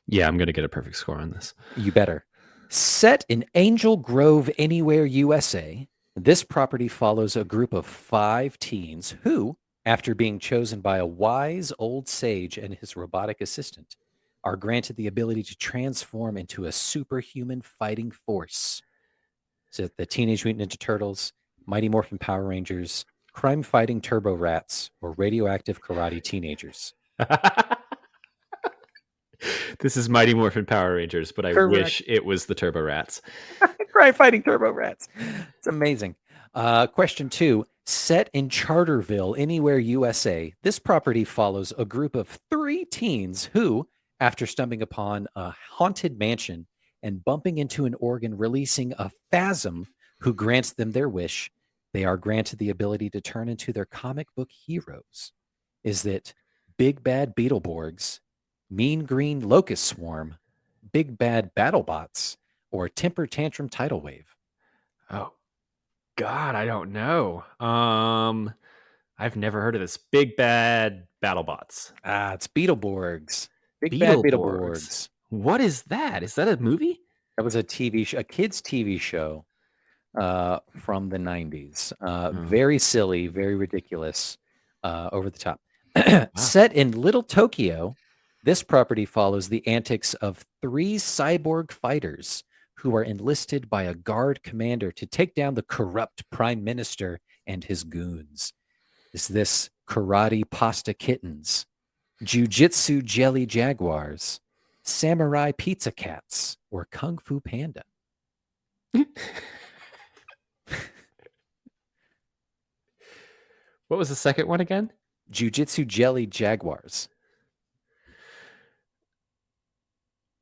Yeah, I'm gonna get a perfect score on this. You better. Set in Angel Grove, Anywhere, USA, this property follows a group of 5 teens who, after being chosen by a wise old sage and his robotic assistant, are granted the ability to transform into a superhuman fighting force. So the Teenage Mutant Ninja Turtles, Mighty Morphin Power Rangers, crime fighting Turbo Rats, or radioactive karate teenagers. This is Mighty Morphin Power Rangers, but I Correct. wish it was the Turbo Rats. Crime fighting Turbo Rats. It's amazing. Question 2. Set in Charterville, Anywhere, USA, this property follows a group of 3 teens who, after stumbling upon a haunted mansion and bumping into an organ releasing a phasm who grants them their wish, they are granted the ability to turn into their comic book heroes. Is it Big Bad Beetleborgs, Mean Green Locust Swarm, Big Bad BattleBots, or Temper Tantrum Tidal Wave? Oh God, I don't know. I've never heard of this. Big Bad BattleBots. It's Beetleborgs. Big Bad Beetleborgs. Beetleborgs. What is that? Is that a movie? That was a TV show, a kids' TV show from the 90s. Very silly, very ridiculous, over the top. Wow. Set in Little Tokyo, this property follows the antics of 3 cyborg fighters who are enlisted by a guard commander to take down the corrupt prime minister and his goons. Is this Karate Pasta Kittens, Jujitsu Jelly Jaguars, Samurai Pizza Cats, or Kung Fu Panda? What was the second one again? Jujitsu Jelly Jaguars.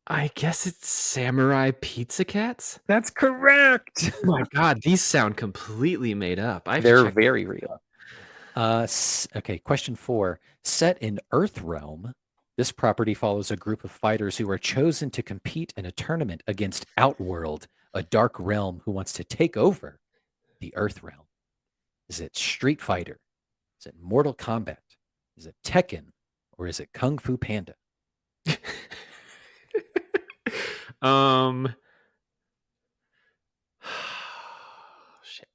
I guess it's Samurai Pizza Cats. That's correct. Oh my God, these sound completely made up. They're very real. Okay, question 4. Set in Earth Realm, this property follows a group of fighters who are chosen to compete in a tournament against Outworld, a dark realm who wants to take over the Earth Realm. Is it Street Fighter? Is it Mortal Kombat? Is it Tekken? Or is it Kung Fu Panda? Shit.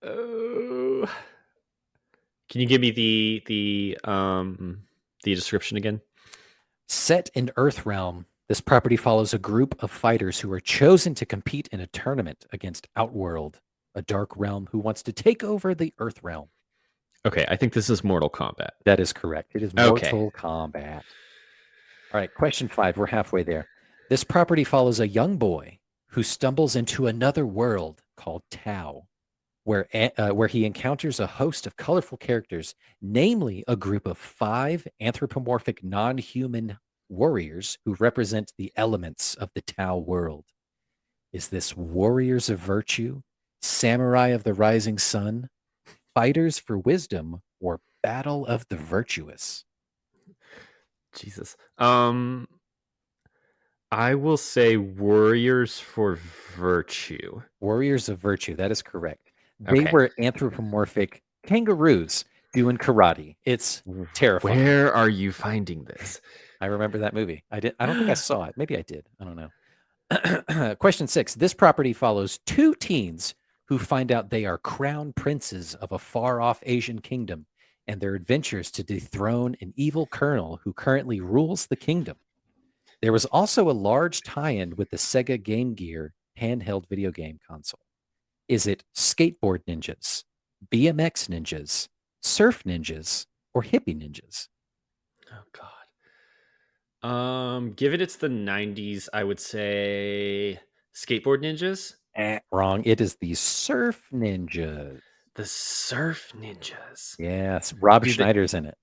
Oh. Can you give me the description again? Set in Earth Realm, this property follows a group of fighters who are chosen to compete in a tournament against Outworld, a dark realm who wants to take over the Earth Realm. Okay, I think this is Mortal Kombat. That is correct. It is Mortal Kombat. All right, question 5. We're halfway there. This property follows a young boy who stumbles into another world called Tau, where he encounters a host of colorful characters, namely a group of 5 anthropomorphic non-human warriors who represent the elements of the Tau world. Is this Warriors of Virtue, Samurai of the Rising Sun, Fighters for Wisdom, or Battle of the Virtuous? Jesus. I will say Warriors for Virtue. Warriors of Virtue. That is correct. They Okay. were anthropomorphic kangaroos doing karate. It's terrifying. Where are you finding this? I remember that movie. I don't think I saw it. Maybe I did. I don't know. Question 6. This property follows 2 teens who find out they are crown princes of a far-off Asian kingdom and their adventures to dethrone an evil colonel who currently rules the kingdom. There was also a large tie-in with the Sega Game Gear handheld video game console. Is it Skateboard Ninjas, BMX Ninjas, Surf Ninjas, or Hippie Ninjas? Oh God. Given it's the 90s, I would say Skateboard Ninjas. Wrong. It is the Surf Ninjas. The Surf Ninjas. Yes, Rob Schneider's in it.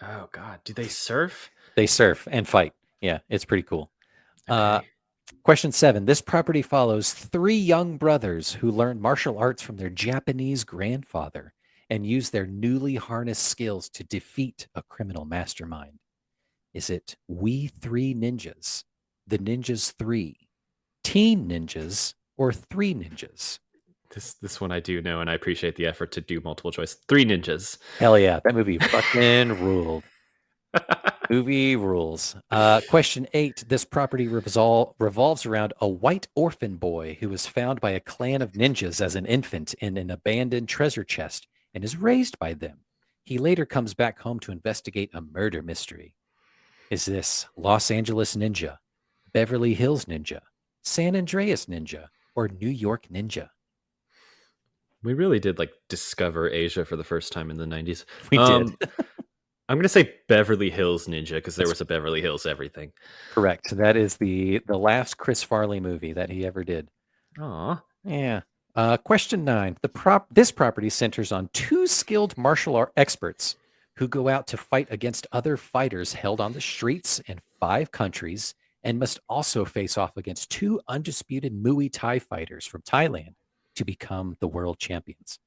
Oh God, do they surf? They surf and fight. Yeah, it's pretty cool. Okay. Question 7. This property follows 3 young brothers who learn martial arts from their Japanese grandfather and use their newly harnessed skills to defeat a criminal mastermind. Is it We 3 Ninjas, The Ninjas 3, Teen Ninjas, or 3 ninjas? This one I do know, and I appreciate the effort to do multiple choice. 3 ninjas. Hell yeah, that movie fucking ruled. Movie rules. Question 8. This property revolves around a white orphan boy who was found by a clan of ninjas as an infant in an abandoned treasure chest and is raised by them. He later comes back home to investigate a murder mystery. Is this Los Angeles Ninja, Beverly Hills Ninja, San Andreas Ninja, or New York Ninja? We really did like discover Asia for the first time in the 90s. We did. I'm going to say Beverly Hills Ninja because there was a Beverly Hills everything. Correct. That is the last Chris Farley movie that he ever did. Aw. Yeah. Question 9. This property centers on 2 skilled martial art experts who go out to fight against other fighters held on the streets in 5 countries and must also face off against 2 undisputed Muay Thai fighters from Thailand to become the world champions.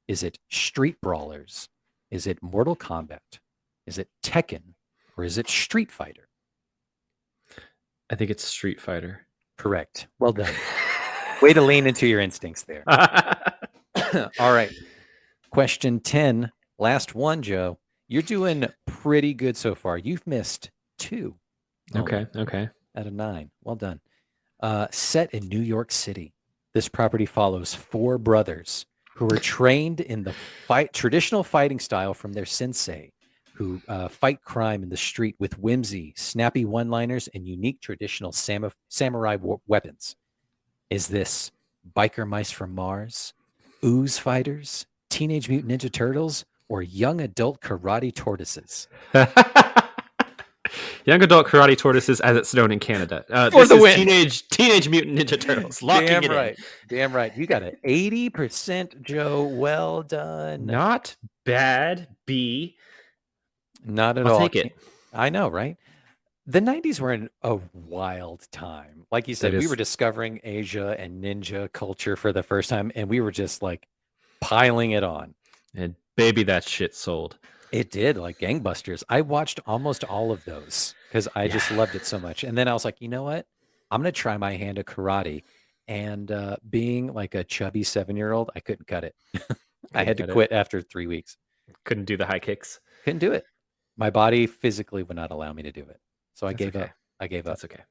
Is it Street Brawlers? Is it Mortal Kombat? Is it Tekken? Or is it Street Fighter? I think it's Street Fighter. Correct. Well done. Way to lean into your instincts there. All right. Question 10. Last one, Joe. You're doing pretty good so far. You've missed 2. Okay. Out of 9. Well done. Set in New York City, this property follows 4 brothers who were trained in the traditional fighting style from their sensei, who fight crime in the street with whimsy, snappy one-liners, and unique traditional samurai weapons. Is this Biker Mice from Mars, Ooze Fighters, Teenage Mutant Ninja Turtles, or Young Adult Karate Tortoises? Young Adult Karate Tortoises, as it's known in Canada. For the win. Teenage Mutant Ninja Turtles. Locking Damn it right. in. Damn right. You got an 80%, Joe. Well done. Not bad, B. Not at I'll all. take it. I know, right? The 90s were a wild time. Like you said, we were discovering Asia and ninja culture for the first time, and we were just like piling it on. And baby, that shit sold. It did, like gangbusters. I watched almost all of those because I just loved it so much. And then I was like, you know what? I'm going to try my hand at karate. And being like a chubby 7-year-old, I couldn't cut it. I had to quit after 3 weeks. Couldn't do the high kicks. Couldn't do it. My body physically would not allow me to do it. So I gave up. That's okay.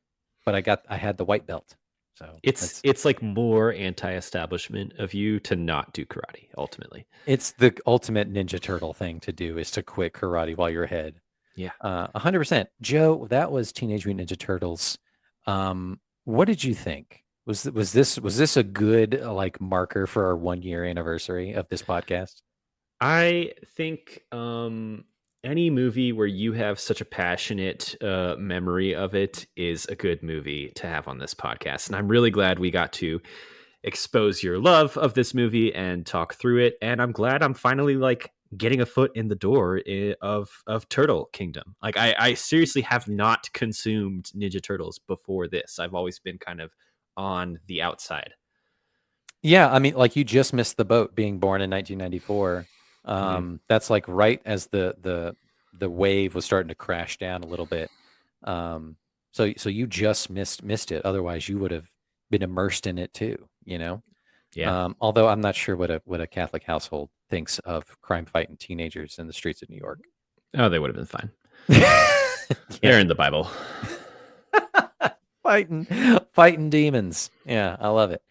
But I had the white belt. So it's like more anti-establishment of you to not do karate, ultimately. It's the ultimate Ninja Turtle thing to do is to quit karate while you're ahead. Yeah. 100%. Joe, that was Teenage Mutant Ninja Turtles. What did you think? Was this a good like marker for our 1-year anniversary of this podcast? I think any movie where you have such a passionate memory of it is a good movie to have on this podcast. And I'm really glad we got to expose your love of this movie and talk through it. And I'm glad I'm finally like getting a foot in the door of Turtle Kingdom. Like I seriously have not consumed Ninja Turtles before this. I've always been kind of on the outside. Yeah, I mean, like you just missed the boat being born in 1994. That's like right as the wave was starting to crash down a little bit. So you just missed it. Otherwise, you would have been immersed in it too. You know. Yeah. Although I'm not sure what a Catholic household thinks of crime fighting teenagers in the streets of New York. Oh, they would have been fine. They're in the Bible. Fighting demons. Yeah, I love it.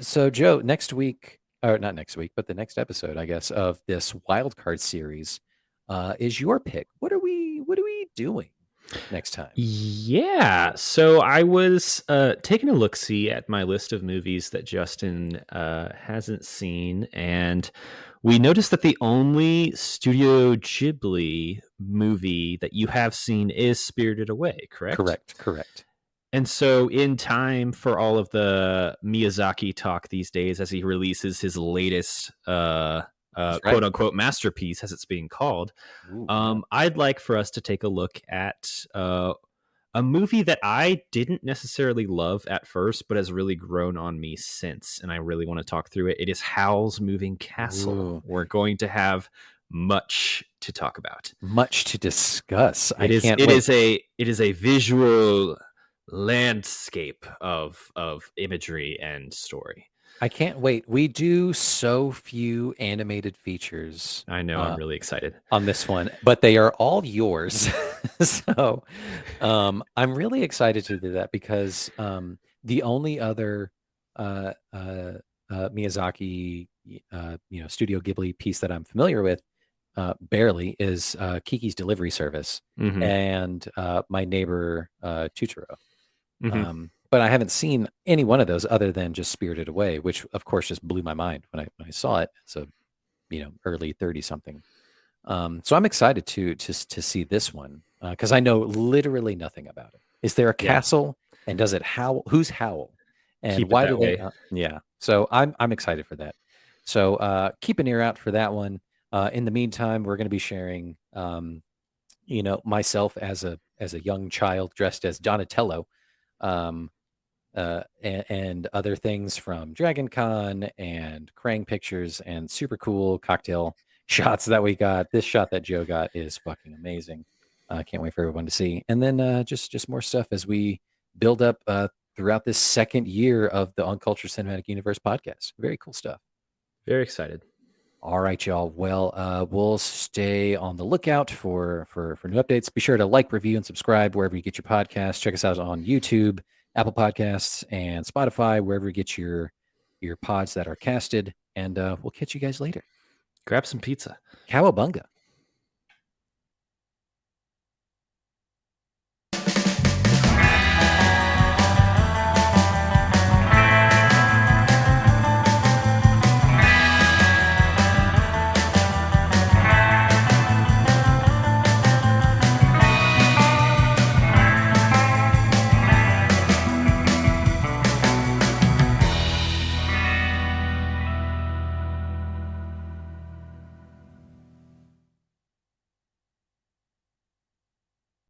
So Joe, next week, or not next week, but the next episode, I guess, of this wildcard series is your pick. What are we doing next time? Yeah. So I was taking a look-see at my list of movies that Justin hasn't seen, and we noticed that the only Studio Ghibli movie that you have seen is Spirited Away, correct? Correct. And so in time for all of the Miyazaki talk these days, as he releases his latest quote unquote masterpiece, as it's being called, I'd like for us to take a look at a movie that I didn't necessarily love at first, but has really grown on me since. And I really want to talk through it. It is Howl's Moving Castle. Ooh. We're going to have much to talk about. Much to discuss. It is a visual landscape of imagery and story. I can't wait. We do so few animated features I know, I'm really excited. on this one, but they are all yours. So I'm really excited to do that because the only other Miyazaki, Studio Ghibli piece that I'm familiar with, barely, is Kiki's Delivery Service Hmm. and My Neighbor Totoro. Hmm. But I haven't seen any one of those other than just Spirited Away, which of course just blew my mind when I saw it as a early 30 something. So I'm excited to see this one because I know literally nothing about it. Is there a Yeah, castle and does it howl? Who's Howl? And keep it why do that they? way. Yeah. So I'm excited for that. So keep an ear out for that one. In the meantime, we're going to be sharing, myself as a young child dressed as Donatello, um, and other things from Dragon Con and Krang Pictures and super cool cocktail shots that we got. This shot that Joe got is fucking amazing. I can't wait for everyone to see. And then just more stuff as we build up throughout this second year of the Uncultured Cinematic Universe podcast. Very cool stuff. Very excited. All right, y'all. Well, we'll stay on the lookout for new updates. Be sure to like, review, and subscribe wherever you get your podcasts. Check us out on YouTube, Apple Podcasts, and Spotify, wherever you get your pods that are casted. And we'll catch you guys later. Grab some pizza. Cowabunga.